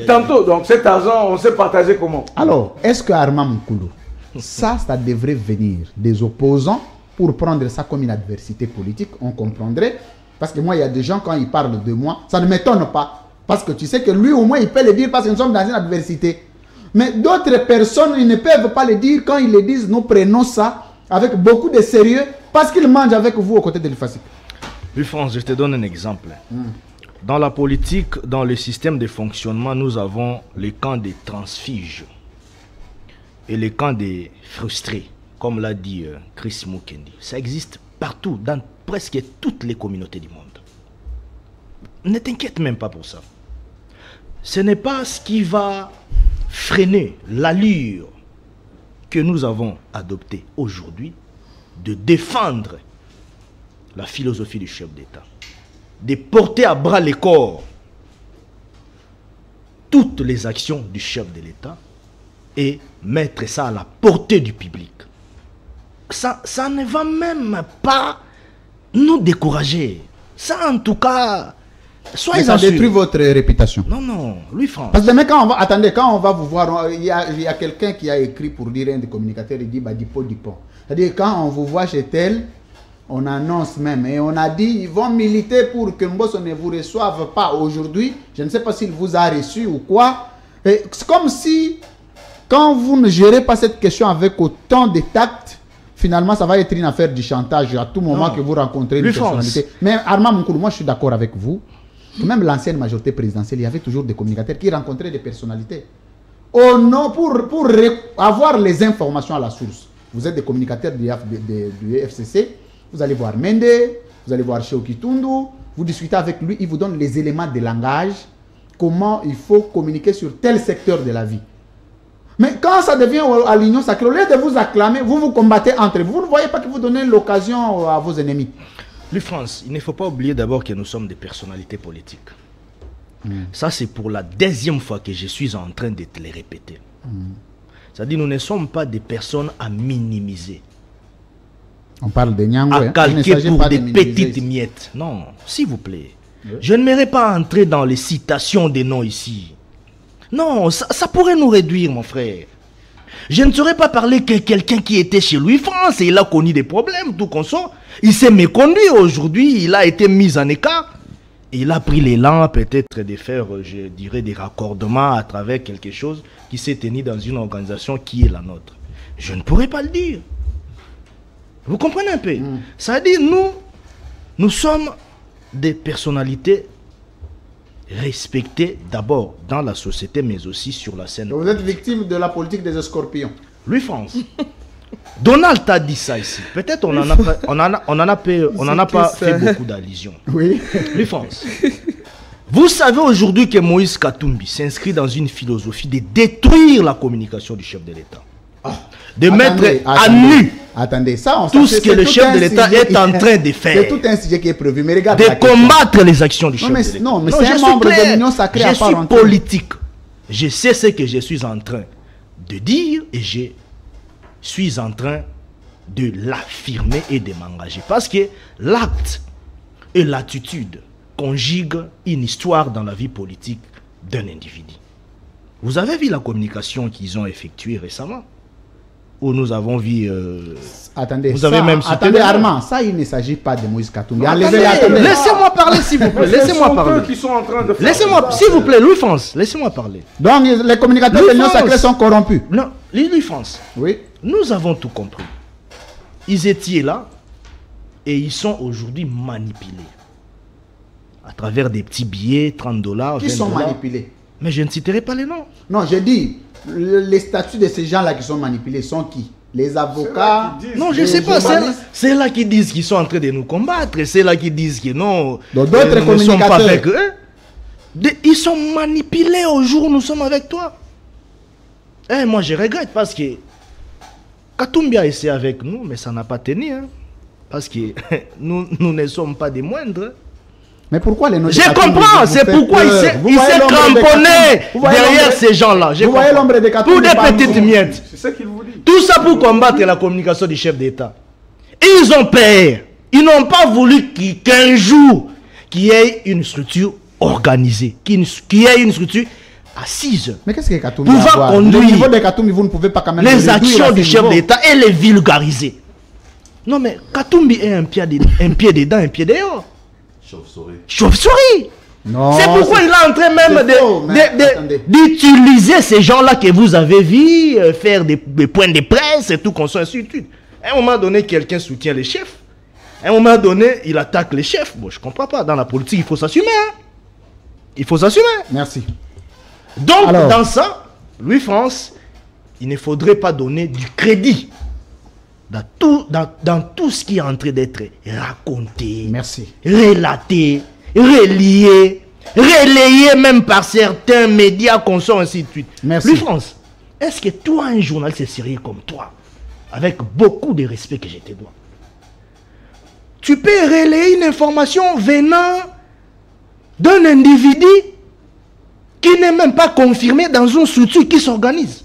Tantôt, donc cet argent, on s'est partagé comment? Alors, est-ce que Armand Moukoulou, ça devrait venir des opposants pour prendre ça comme une adversité politique, on comprendrait. Parce que moi, il y a des gens, quand ils parlent de moi, ça ne m'étonne pas. Parce que tu sais que lui, au moins, il peut le dire parce que nous sommes dans une adversité. Mais d'autres personnes, ils ne peuvent pas le dire. Quand ils le disent, nous prenons ça avec beaucoup de sérieux parce qu'ils mangent avec vous aux côtés de l'IFASIC. Oui, France, je te donne un exemple. Dans la politique, dans le système de fonctionnement, nous avons les camps des transfuges et les camps des frustrés, comme l'a dit Chris Mukendi. Ça existe partout, dans presque toutes les communautés du monde. Ne t'inquiète même pas pour ça. Ce n'est pas ce qui va freiner l'allure que nous avons adopté aujourd'hui de défendre la philosophie du chef d'État, de porter à bras le corps toutes les actions du chef de l'État et mettre ça à la portée du public. Ça ne va même pas nous décourager. Ça, en tout cas, soyez ça détruit votre réputation. Non, Louis-France. Parce que demain, quand on va vous voir, il y a quelqu'un qui a écrit pour dire, un des communicateurs, il dit, bah, Dipo. C'est-à-dire, quand on vous voit chez tel, on annonce même, et on a dit, ils vont militer pour que Mbosso ne vous reçoive pas aujourd'hui. Je ne sais pas s'il vous a reçu ou quoi. C'est comme si, quand vous ne gérez pas cette question avec autant de tact, finalement, ça va être une affaire du chantage à tout moment que vous rencontrez une personnalité. Mais Armand Moukoulou, moi je suis d'accord avec vous. Que même l'ancienne majorité présidentielle, il y avait toujours des communicateurs qui rencontraient des personnalités. Oh non, pour avoir les informations à la source. Vous êtes des communicateurs du FCC, vous allez voir Mende, vous allez voir Cheikh Kitundu, vous discutez avec lui, il vous donne les éléments de langage, comment il faut communiquer sur tel secteur de la vie. Mais quand ça devient à l'union sacrée, au lieu de vous acclamer, vous combattez entre vous. Vous ne voyez pas que vous donnez l'occasion à vos ennemis. France, il ne faut pas oublier d'abord que nous sommes des personnalités politiques. Ça, c'est pour la deuxième fois que je suis en train de te le répéter. C'est-à-dire, nous ne sommes pas des personnes à minimiser. On parle de Nyangwe. À calquer pour des petites miettes. Non, s'il vous plaît. Oui. Je ne m'aimerais pas entrer dans les citations des noms ici. Non, ça pourrait nous réduire, mon frère. Je ne saurais pas parler que quelqu'un qui était chez Louis-France et il a connu des problèmes, tout comme ça. Il s'est méconduit aujourd'hui, il a été mis en écart. Et il a pris l'élan peut-être de faire, je dirais, des raccordements à travers quelque chose qui s'est tenu dans une organisation qui est la nôtre. Je ne pourrais pas le dire. Vous comprenez un peu? Ça veut dire, nous sommes des personnalités respectées d'abord dans la société, mais aussi sur la scène. Vous êtes victime de la politique des escorpions. Louis-France. Donald t'a dit ça ici. Peut-être on en a pas fait beaucoup d'allusions. Oui. Louis-France. Vous savez aujourd'hui que Moïse Katumbi s'inscrit dans une philosophie de détruire la communication du chef de l'État. De mettre à nu tout ce que le chef de l'État est en train de faire. C'est tout un sujet qui est prévu. Mais regarde, de combattre les actions du chef de l'État. Non, mais c'est un membre de l'Union sacrée à part entière. Je suis politique. Je sais ce que je suis en train de dire et je suis en train de l'affirmer et de m'engager. Parce que l'acte et l'attitude conjuguent une histoire dans la vie politique d'un individu. Vous avez vu la communication qu'ils ont effectuée récemment? Où nous avons vu... attendez, vous avez même attendez Armand, ça il ne s'agit pas de Moïse Katumbi. Laissez-moi parler s'il vous plaît. Laissez-moi parler. Laissez-moi, s'il vous plaît, Louis-France, laissez-moi parler. Donc les communicateurs de l'Union sacrée sont corrompus. Non, Louis-France. Oui. Nous avons tout compris. Ils étaient là et ils sont aujourd'hui manipulés. À travers des petits billets, 30 $. Qui sont manipulés? Mais je ne citerai pas les noms. Non, j'ai dit... Les statuts de ces gens-là qui sont manipulés sont qui? Les avocats? Non, je ne sais pas. C'est là qui disent qu'ils sont en train de nous combattre. C'est là qui disent que non. D'autres communicateurs. Ne sommes pas avec eux. Ils sont manipulés au jour où nous sommes avec toi. Et moi, je regrette parce que Katumbi a essayé avec nous, mais ça n'a pas tenu. Hein, parce que nous ne sommes pas des moindres. Mais pourquoi les noms? Je comprends, c'est pourquoi il s'est cramponné derrière ces gens-là. Vous voyez l'ombre de Katumbi. Pour des petites miettes. C'est ça qu'il vous dit. Tout ça pour combattre la communication du chef d'État. Ils ont peur. Ils n'ont pas voulu qu'un jour, qu'il y ait une structure organisée, qu'il y ait une structure assise. Mais qu'est-ce que Katumbi a à voir? Au niveau de Katumbi, vous ne pouvez pas quand même les actions du chef d'État et les vulgariser. Non mais Katumbi est un pied dedans, un pied dehors. Chauve-souris. C'est pourquoi il est en train même d'utiliser ces gens-là que vous avez vus faire des points de presse et tout, qu'on soit ainsi de suite. À un moment donné, quelqu'un soutient les chefs. À un moment donné, il attaque les chefs. Bon, je ne comprends pas. Dans la politique, il faut s'assumer. Hein? Il faut s'assumer. Merci. Donc, dans ça, Louis-France, il ne faudrait pas donner du crédit dans tout ce qui est en train d'être raconté, relaté, relié, relayé même par certains médias qu'on sort ainsi de suite. Merci. Louis-France, est-ce que toi, un journaliste sérieux comme toi, avec beaucoup de respect que je te dois, tu peux relayer une information venant d'un individu qui n'est même pas confirmé dans une structure qui s'organise?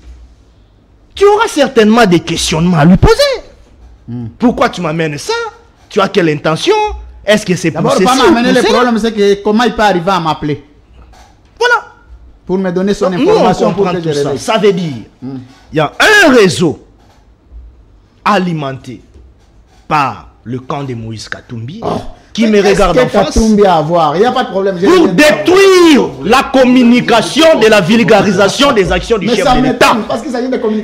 Tu auras certainement des questionnements à lui poser. Pourquoi tu m'amènes ça? Tu as quelle intention? Est-ce que c'est pour ceci? D'abord, pas m'amener le problème, c'est que comment il peut arriver à m'appeler? Voilà. Pour me donner son information. Pour que je ça veut dire, il y a un réseau alimenté par le camp de Moïse Katumbi qui me regarde en face. Il n'y a pas de problème. Pour détruire la communication de la vulgarisation des actions du chef de l'État.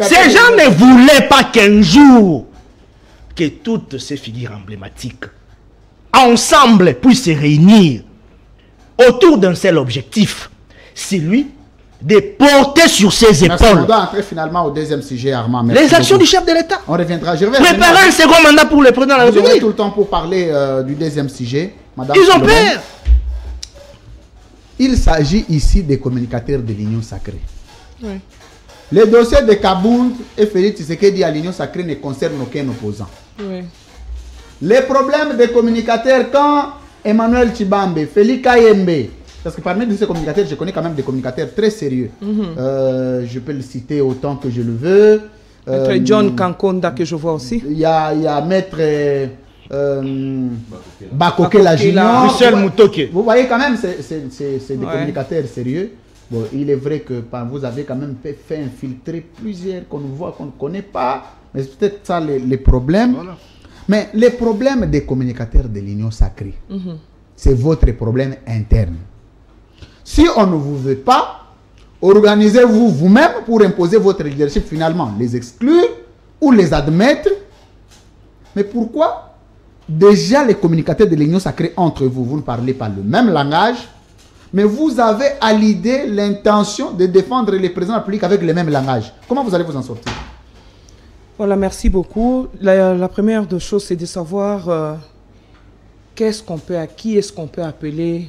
Ces gens ne voulaient pas qu'un jour que toutes ces figures emblématiques ensemble puissent se réunir autour d'un seul objectif, c'est lui de porter sur ses épaules. On doit entrer finalement au deuxième sujet, Armand. Les actions du chef de l'État. On reviendra. Préparer un second mandat pour le président de la République. Vous aurez tout le temps pour parler du deuxième sujet. Madame Ils ont peur. Il s'agit ici des communicateurs de l'Union Sacrée. Oui. Les dossiers de Kabound et Félix Tshisekedi à l'Union Sacrée ne concernent aucun opposant. Oui. Les problèmes des communicateurs, quand Emmanuel Tshibambe, Félix Kayembe, parce que parmi tous ces communicateurs, je connais quand même des communicateurs très sérieux. Je peux le citer autant que je le veux. Maître John Kankonda que je vois aussi. Il y a Maître Bakoke la Junior. Michel Mutoke. Vous voyez quand même, c'est des communicateurs sérieux. Bon, il est vrai que vous avez quand même fait infiltrer plusieurs qu'on voit, qu'on ne connaît pas. Mais c'est peut-être ça les problèmes. Voilà. Mais les problèmes des communicateurs de l'Union Sacrée, c'est votre problème interne. Si on ne vous veut pas, organisez-vous vous-même pour imposer votre leadership finalement. Les exclure ou les admettre. Mais pourquoi déjà les communicateurs de l'Union Sacrée entre vous, vous ne parlez pas le même langage, mais vous avez à l'idée l'intention de défendre les présidents de la République avec le même langage. Comment vous allez vous en sortir? Voilà, merci beaucoup. La première des choses, c'est de savoir qui est-ce qu'on peut appeler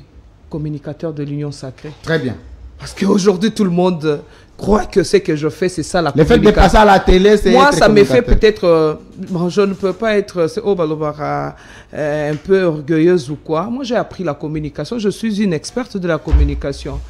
communicateur de l'Union Sacrée. Très bien. Parce qu'aujourd'hui, tout le monde croit que ce que je fais, c'est ça la communication. Le fait de passer à la télé, c'est... Moi, ça me fait peut-être... je ne peux pas être un peu orgueilleuse ou quoi. Moi, j'ai appris la communication. Je suis une experte de la communication.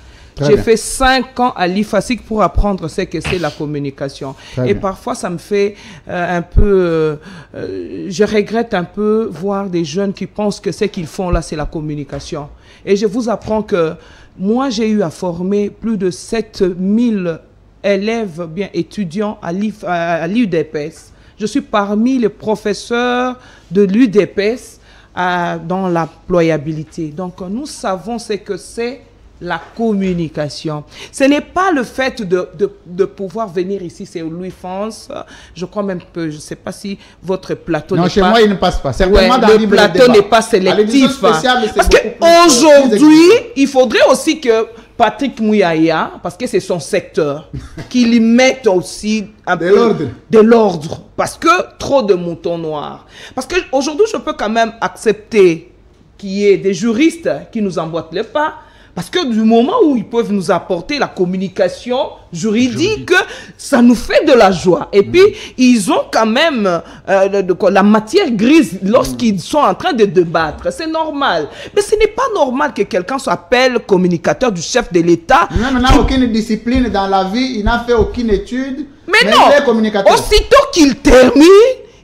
J'ai fait 5 ans à l'IFASIC pour apprendre ce que c'est la communication. Et parfois, ça me fait un peu... je regrette un peu voir des jeunes qui pensent que ce qu'ils font là, c'est la communication. Et je vous apprends que moi, j'ai eu à former plus de 7000 élèves, bien étudiants à l'UDPS. Je suis parmi les professeurs de l'UDPS dans l'employabilité. Donc, nous savons ce que c'est la communication. Ce n'est pas le fait de pouvoir venir ici, c'est Louis France. Je crois même que, je ne sais pas si votre plateau n'est pas... Non, chez moi, il ne passe pas. Certainement, le plateau n'est pas sélectif. Parce qu'aujourd'hui, il faudrait aussi que Patrick Mouyaya, parce que c'est son secteur, qu'il y mette aussi un peu de l'ordre. Parce que trop de moutons noirs. Parce qu'aujourd'hui, je peux quand même accepter qu'il y ait des juristes qui nous emboîtent le pas. Parce que du moment où ils peuvent nous apporter la communication juridique, ça nous fait de la joie. Et puis, ils ont quand même la matière grise lorsqu'ils sont en train de débattre. C'est normal. Mais ce n'est pas normal que quelqu'un s'appelle communicateur du chef de l'État. Il n'a aucune discipline dans la vie, il n'a fait aucune étude. Mais non, il est communicateur. Aussitôt qu'il termine,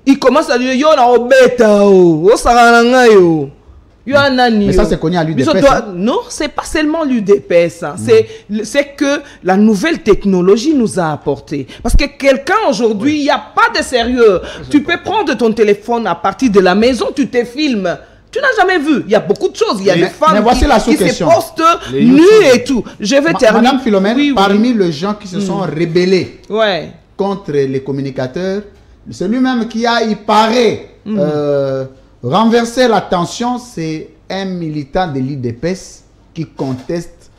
il commence à dire « Yo, na obeta o, o saranga yo ». Mais ça, c'est connu à l'UDPS. Non, c'est pas seulement l'UDPS. Hein. C'est que la nouvelle technologie nous a apporté. Parce que quelqu'un aujourd'hui, il n'y a pas de sérieux. Tu peux prendre ton téléphone à partir de la maison, tu te filmes. Tu n'as jamais vu. Il y a beaucoup de choses. Il y a des femmes qui se postent nues et tout. Je vais terminer. Madame Philomène, parmi les gens qui se sont rebellés contre les communicateurs, c'est lui-même qui a, il paraît, renverser la tension, c'est un militant de l'IDPS qui conteste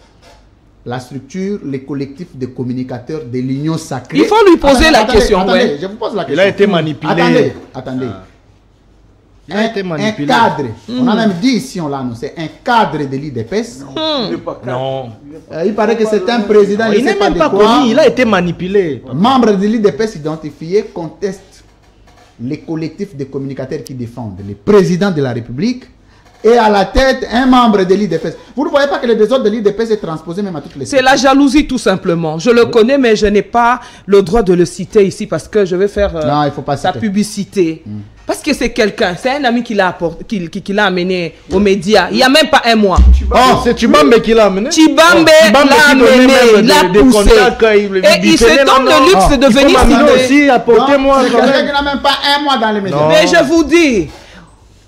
la structure, les collectifs de communicateurs de l'Union Sacrée. Il faut lui poser la question. Attendez, je vous pose la question. Il a été manipulé. Attendez. manipulé. cadre. On a même dit ici, on l'a annoncé, un cadre de l'IDPS. Non. Il paraît que c'est un président. Il n'est même pas connu, il a été manipulé. Membres de l'IDPS identifiés contestent les collectifs de communicateurs qui défendent le président de la République et à la tête un membre de l'IDPS. Vous ne voyez pas que le désordre de l'IDPS est transposé même à toutes les... C'est la jalousie tout simplement. Je le connais, mais je n'ai pas le droit de le citer ici parce que je vais faire non, il faut pas sa publicité. Parce que c'est quelqu'un, c'est un ami qui l'a amené aux médias. Il n'y a même pas un mois. Oh, c'est Tshibambe qui l'a amené. Tshibambe l'a amené, il l'a poussé. Et il se donne le luxe de venir aussi, apportez-moi. C'est quelqu'un qui n'a même pas un mois dans les médias. Mais je vous dis...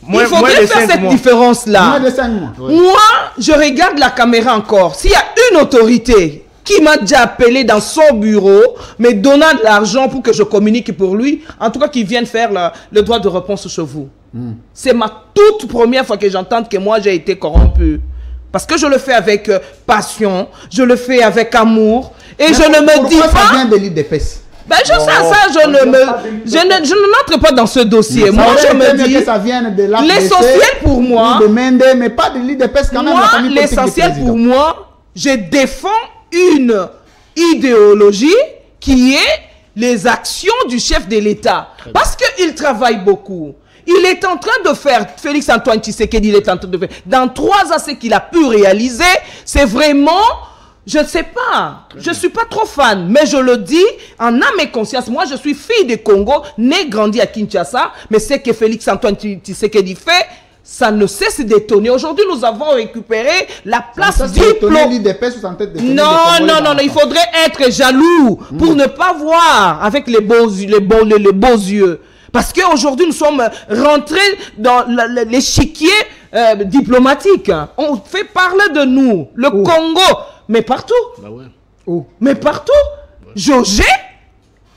il faudrait faire cette différence-là. Moi, je regarde la caméra encore. S'il y a une autorité qui m'a déjà appelé dans son bureau, me donnant de l'argent pour que je communique pour lui, en tout cas qu'il vienne faire le droit de réponse chez vous. C'est ma toute première fois que j'entends que moi j'ai été corrompu. Parce que je le fais avec passion, je le fais avec amour, et je ne me dis pas... Pourquoi ça vient de l'IDPS? Ben je sais ça, je n'entre pas dans ce dossier. Moi, je me dis, que ça vient de l'essentiel pour moi, mais pas de l'IDPS quand même. Moi, l'essentiel pour moi, je défends une idéologie qui est les actions du chef de l'État. Parce qu'il travaille beaucoup. Il est en train de faire, Félix Antoine Tshisekedi, il est en train de faire, dans 3 ans, ce qu'il a pu réaliser, c'est vraiment... Je ne sais pas, je ne suis pas trop fan, mais je le dis en âme et conscience. Moi, je suis fille du Congo, née, grandie à Kinshasa, mais ce que Félix Antoine Tshisekedi fait, ça ne cesse d'étonner. Aujourd'hui, nous avons récupéré la place diplomatique. Non, il faudrait être jaloux pour ne pas voir avec les beaux yeux. Parce qu'aujourd'hui, nous sommes rentrés dans l'échiquier diplomatique. On fait parler de nous, le Congo. Mais partout. Bah ouais. Mais partout. Jogé,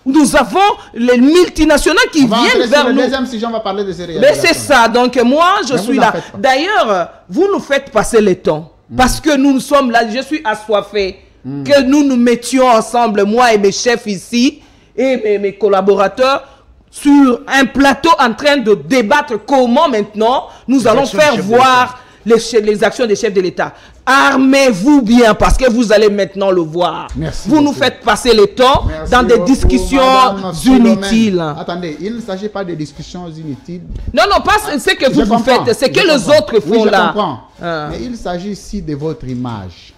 nous avons les multinationales qui viennent vers nous. Deuxième sujet, on va parler de ces mais c'est ça. Donc moi, je suis là. D'ailleurs, vous nous faites passer le temps. Parce que nous sommes là. Je suis assoiffé. Que nous nous mettions ensemble, moi et mes chefs ici, et mes collaborateurs, sur un plateau en train de débattre comment maintenant nous allons faire voir les actions des chefs de l'État. Armez-vous bien parce que vous allez maintenant le voir. Merci vous beaucoup. Nous faites passer le temps dans des discussions inutiles. Attendez, il ne s'agit pas de discussions inutiles. Non, pas ce que vous faites, c'est que les autres font là. Je comprends. Mais il s'agit ici de votre image,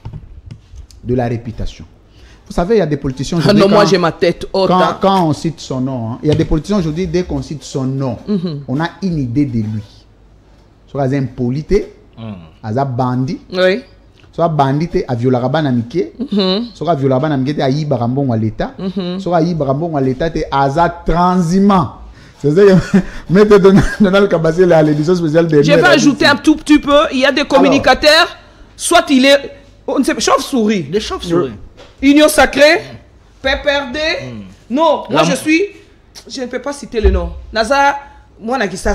de la réputation. Vous savez, il y a des politiciens aujourd'hui. Non, moi j'ai ma tête haute. Quand on cite son nom, il y a des politiciens aujourd'hui, dès qu'on cite son nom, on a une idée de lui. Soit un polité, un bandit. Oui. Soit bandit a violé la miké, soit violé la miké a yiba rambon à l'état, soit yiba rambon à l'état te aza transhumant. C'est ça que Maître Donald Kabassi à l'édition spéciale de... Je vais ajouter un tout petit peu, il y a des communicateurs, soit il est, on ne sait pas, chauve-souris. Des chauves-souris. Union sacrée, PPRD. Non, moi je ne peux pas citer le nom. Naza, moi Nagisa.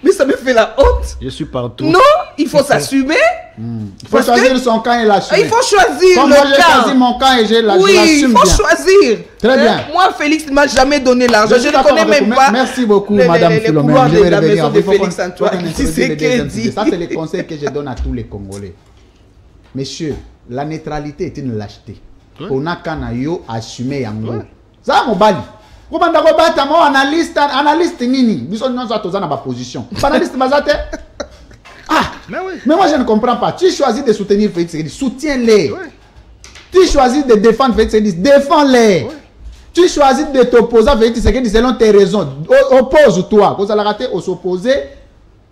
Mais ça me fait la honte. Je suis partout. Non, il faut s'assumer. Il faut choisir son camp et l'assumer. Il faut choisir comme le moi, camp. J'ai choisi mon camp et je l'assume. Oui, il faut choisir. Très bien. Moi, Félix ne m'a jamais donné l'argent. Je ne connais même pas. Merci beaucoup, Madame Philomène. Je vais la maison de Félix Antoine. Ça, c'est le conseil que je donne à tous les Congolais. Messieurs, la neutralité est une lâcheté. On a qu'à assumer yango. Ça, mon bali. Analyste nini. Nous sommes dans ma position. Analyste bazate. Ah, mais moi je ne comprends pas. Tu choisis de soutenir Félix Tshisekedi, soutiens-les. Tu choisis de défendre Félix Tshisekedi, défends-les. Tu choisis de t'opposer à Félix Tshisekedi selon tes raisons. Oppose-toi. Vous allez rater, on s'opposer.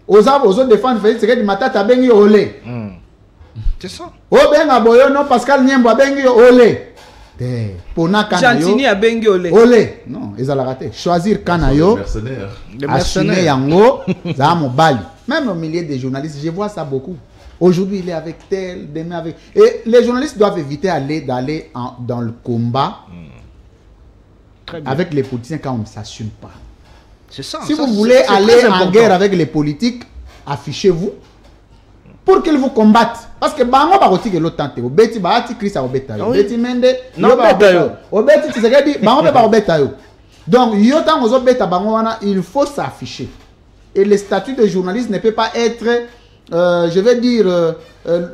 Aux autres défendre Félix Tshisekedi, matata bengi olé. C'est ça. Benga boyo non Pascal Niembo bengi olé. Chantini a bengi olé. Olé. Non, ils allaient rater. Choisir Kanayo. Assumer yango. Zamo bali. Même au milieu des journalistes, je vois ça beaucoup. Aujourd'hui, il est avec tel, demain avec... Et les journalistes doivent éviter d'aller dans le combat avec les politiciens quand on ne s'assume pas. C'est ça. Si vous voulez aller en guerre avec les politiques, affichez-vous pour qu'ils vous combattent. Parce que bango baroti que l'autre tante, obeti baati Christ a obeta yo, obeti mende, no obeta yo, obeti Tshisekedi, bango be ba obeta yo. Donc, il faut s'afficher. Et le statut de journaliste ne peut pas être, je vais dire,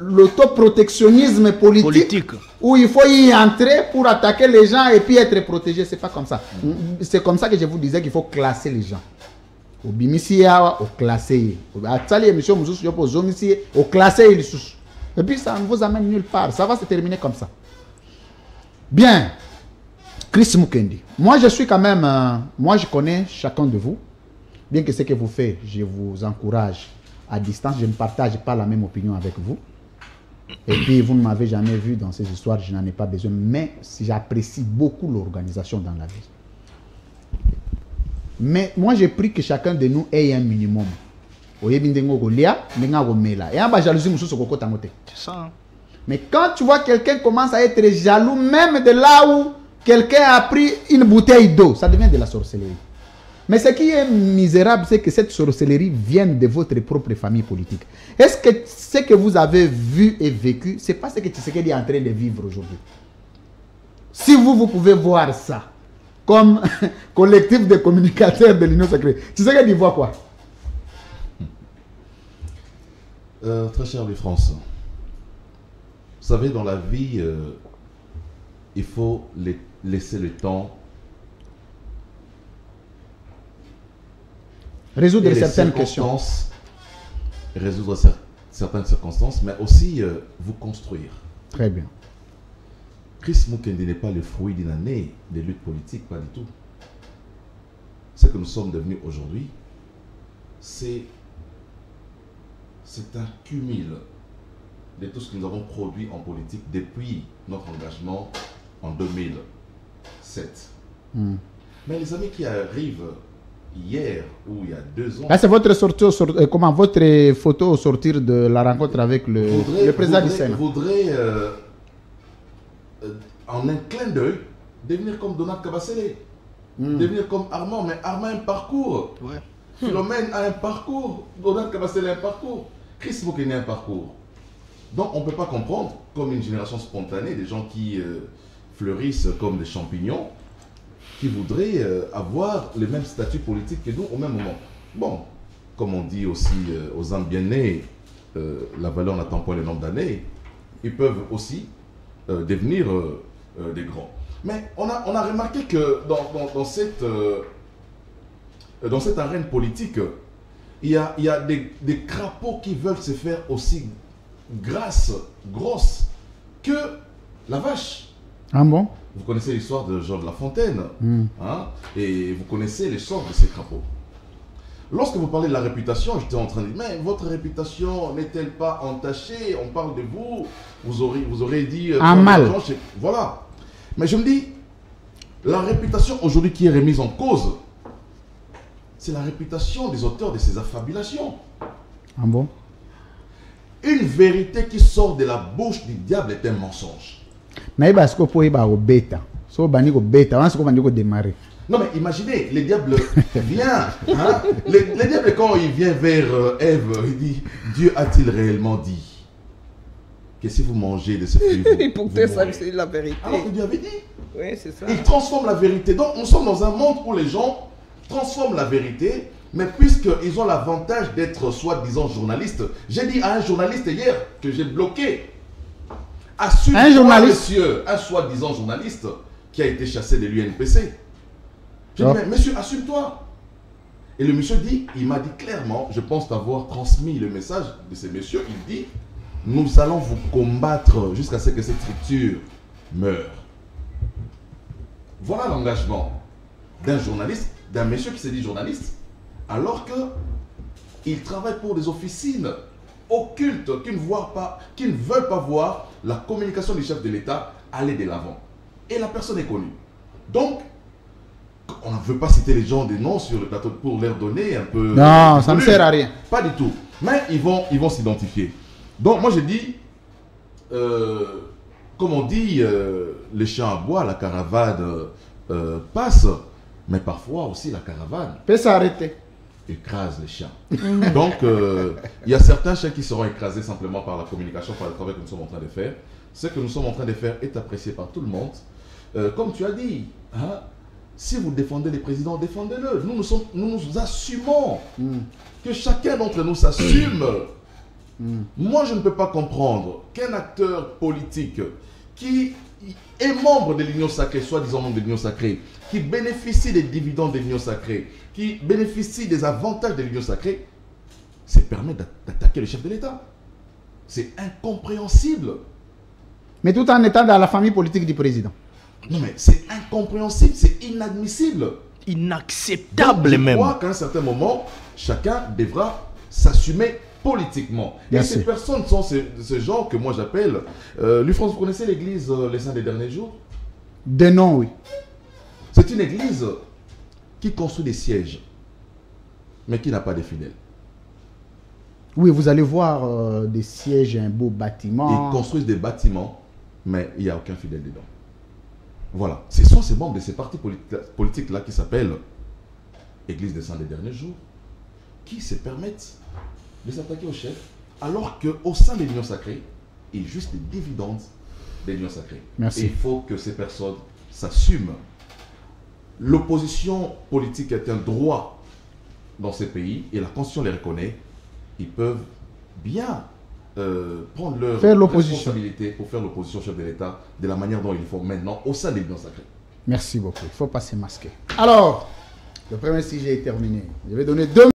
l'autoprotectionnisme politique, où il faut y entrer pour attaquer les gens et puis être protégé. C'est pas comme ça. C'est comme ça que je vous disais qu'il faut classer les gens. Au bimisia, au classé. Au classé. Et puis ça ne vous amène nulle part. Ça va se terminer comme ça. Bien. Chris Mukendi. Moi, je suis quand même... moi, je connais chacun de vous. Bien que ce que vous faites, je vous encourage à distance. Je ne partage pas la même opinion avec vous. Et puis, vous ne m'avez jamais vu dans ces histoires. Je n'en ai pas besoin. Mais j'apprécie beaucoup l'organisation dans la vie. Mais moi, j'ai pris que chacun de nous ait un minimum. C'est ça. Mais quand tu vois quelqu'un commence à être jaloux, même de là où quelqu'un a pris une bouteille d'eau, ça devient de la sorcellerie. Mais ce qui est misérable, c'est que cette sorcellerie vient de votre propre famille politique. Est-ce que ce que vous avez vu et vécu, c'est pas ce que Tshisekedi est en train de vivre aujourd'hui? Si vous pouvez voir ça comme collectif de communicateurs de l'Union sacrée, Tshisekedi voit quoi? Très cher Louis-France, vous savez, dans la vie, il faut laisser le temps résoudre certaines questions. Résoudre certaines circonstances, mais aussi vous construire. Très bien. Chris Mukendi n'est pas le fruit d'une année de lutte politique, pas du tout. Ce que nous sommes devenus aujourd'hui, c'est un cumul de tout ce que nous avons produit en politique depuis notre engagement en 2007. Mais les amis qui arrivent hier ou il y a 2 ans... Là, c'est votre votre photo au sortir de la rencontre avec le président du Sénat. Voudrait, en un clin d'œil, devenir comme Donald Kabasele, devenir comme Armand. Mais Armand a un parcours. Ouais. Philomène a un parcours. Donald Kabasele a un parcours. Chris Mukendi a un parcours. Donc on ne peut pas comprendre, comme une génération spontanée, des gens qui fleurissent comme des champignons, qui voudraient avoir le même statut politique que nous au même moment. Bon, comme on dit aussi aux âmes bien nées, la valeur n'attend pas le nombre d'années, ils peuvent aussi devenir des grands. Mais on a remarqué que dans cette arène politique, il y a des crapauds qui veulent se faire aussi grosses que la vache. Ah bon? Vous connaissez l'histoire de Jean de La Fontaine, hein, et vous connaissez les sorts de ces crapauds. Lorsque vous parlez de la réputation, j'étais en train de dire, mais votre réputation n'est-elle pas entachée? On parle de vous, vous aurez dit... un mal. Voilà. Mais je me dis, la réputation aujourd'hui qui est remise en cause, c'est la réputation des auteurs de ces affabulations. Ah bon? Une vérité qui sort de la bouche du diable est un mensonge. Mais parce que pour y bêta, so bani ko bêta, on se comment dire démarrer. Non mais imaginez, le diable vient, hein? Le diable quand il vient vers Ève, il dit, Dieu a-t-il réellement dit que si vous mangez de ce fruit, pour te ça c'est la vérité. Alors que Dieu avait dit. Oui, c'est ça. Il transforme la vérité. Donc nous sommes dans un monde où les gens transforment la vérité, mais puisqu'ils ont l'avantage d'être soi-disant journalistes, j'ai dit à un journaliste hier que j'ai bloqué. Un journaliste, monsieur, un soi-disant journaliste qui a été chassé de l'UNPC. J'ai dit, mais monsieur, assume-toi. Et le monsieur dit, il m'a dit clairement, je pense t'avoir transmis le message de ce monsieur, il dit, nous allons vous combattre jusqu'à ce que cette structure meure. Voilà l'engagement d'un journaliste, d'un monsieur qui s'est dit journaliste, alors qu'il travaille pour des officines occultes qui ne veulent pas voir la communication du chef de l'État aller de l'avant. Et la personne est connue. Donc, on ne veut pas citer les gens des noms sur le plateau pour leur donner un peu... Non, ça ne sert à rien. Pas du tout. Mais ils vont s'identifier. Donc, moi, je dis, comme on dit, les champs à bois, la caravane passe, mais parfois aussi la caravane peut s'arrêter. Écrase les chiens. Donc, il y a certains chiens qui seront écrasés simplement par la communication, par le travail que nous sommes en train de faire. Ce que nous sommes en train de faire est apprécié par tout le monde. Comme tu as dit, hein, Si vous défendez les présidents, défendez-le. Nous nous assumons. Que chacun d'entre nous s'assume. Moi, je ne peux pas comprendre qu'un acteur politique qui est membre de l'Union sacrée, soi-disant membre de l'Union sacrée, qui bénéficie des dividendes de l'Union sacrée, qui bénéficie des avantages de l'Union sacrée, se permet d'attaquer le chef de l'État. C'est incompréhensible. Mais tout en étant dans la famille politique du président. Non mais c'est incompréhensible, c'est inadmissible. Inacceptable donc, même. Je crois qu'à un certain moment, chacun devra s'assumer politiquement. Merci. Et ces personnes sont ce genre que moi j'appelle... Lufrance, vous connaissez l'église Les Saints des Derniers Jours? De nom, oui. C'est une église qui construit des sièges, mais qui n'a pas de fidèles. Oui, vous allez voir des sièges, un beau bâtiment. Ils construisent des bâtiments, mais il n'y a aucun fidèle dedans. Voilà. Ce sont ces membres de ces partis politiques-là qui s'appellent Église des Saints des Derniers Jours, qui se permettent de s'attaquer au chef, alors qu'au sein de l'Union sacrée, il y a juste des dividendes de l'Union sacrée. Merci. Et il faut que ces personnes s'assument. L'opposition politique est un droit dans ces pays, et la Constitution les reconnaît. Ils peuvent bien prendre leur responsabilité pour faire l'opposition au chef de l'État de la manière dont ils le font maintenant au sein de l'Union sacrée. Merci beaucoup. Il ne faut pas se masquer. Alors, le premier sujet est terminé. Je vais donner 2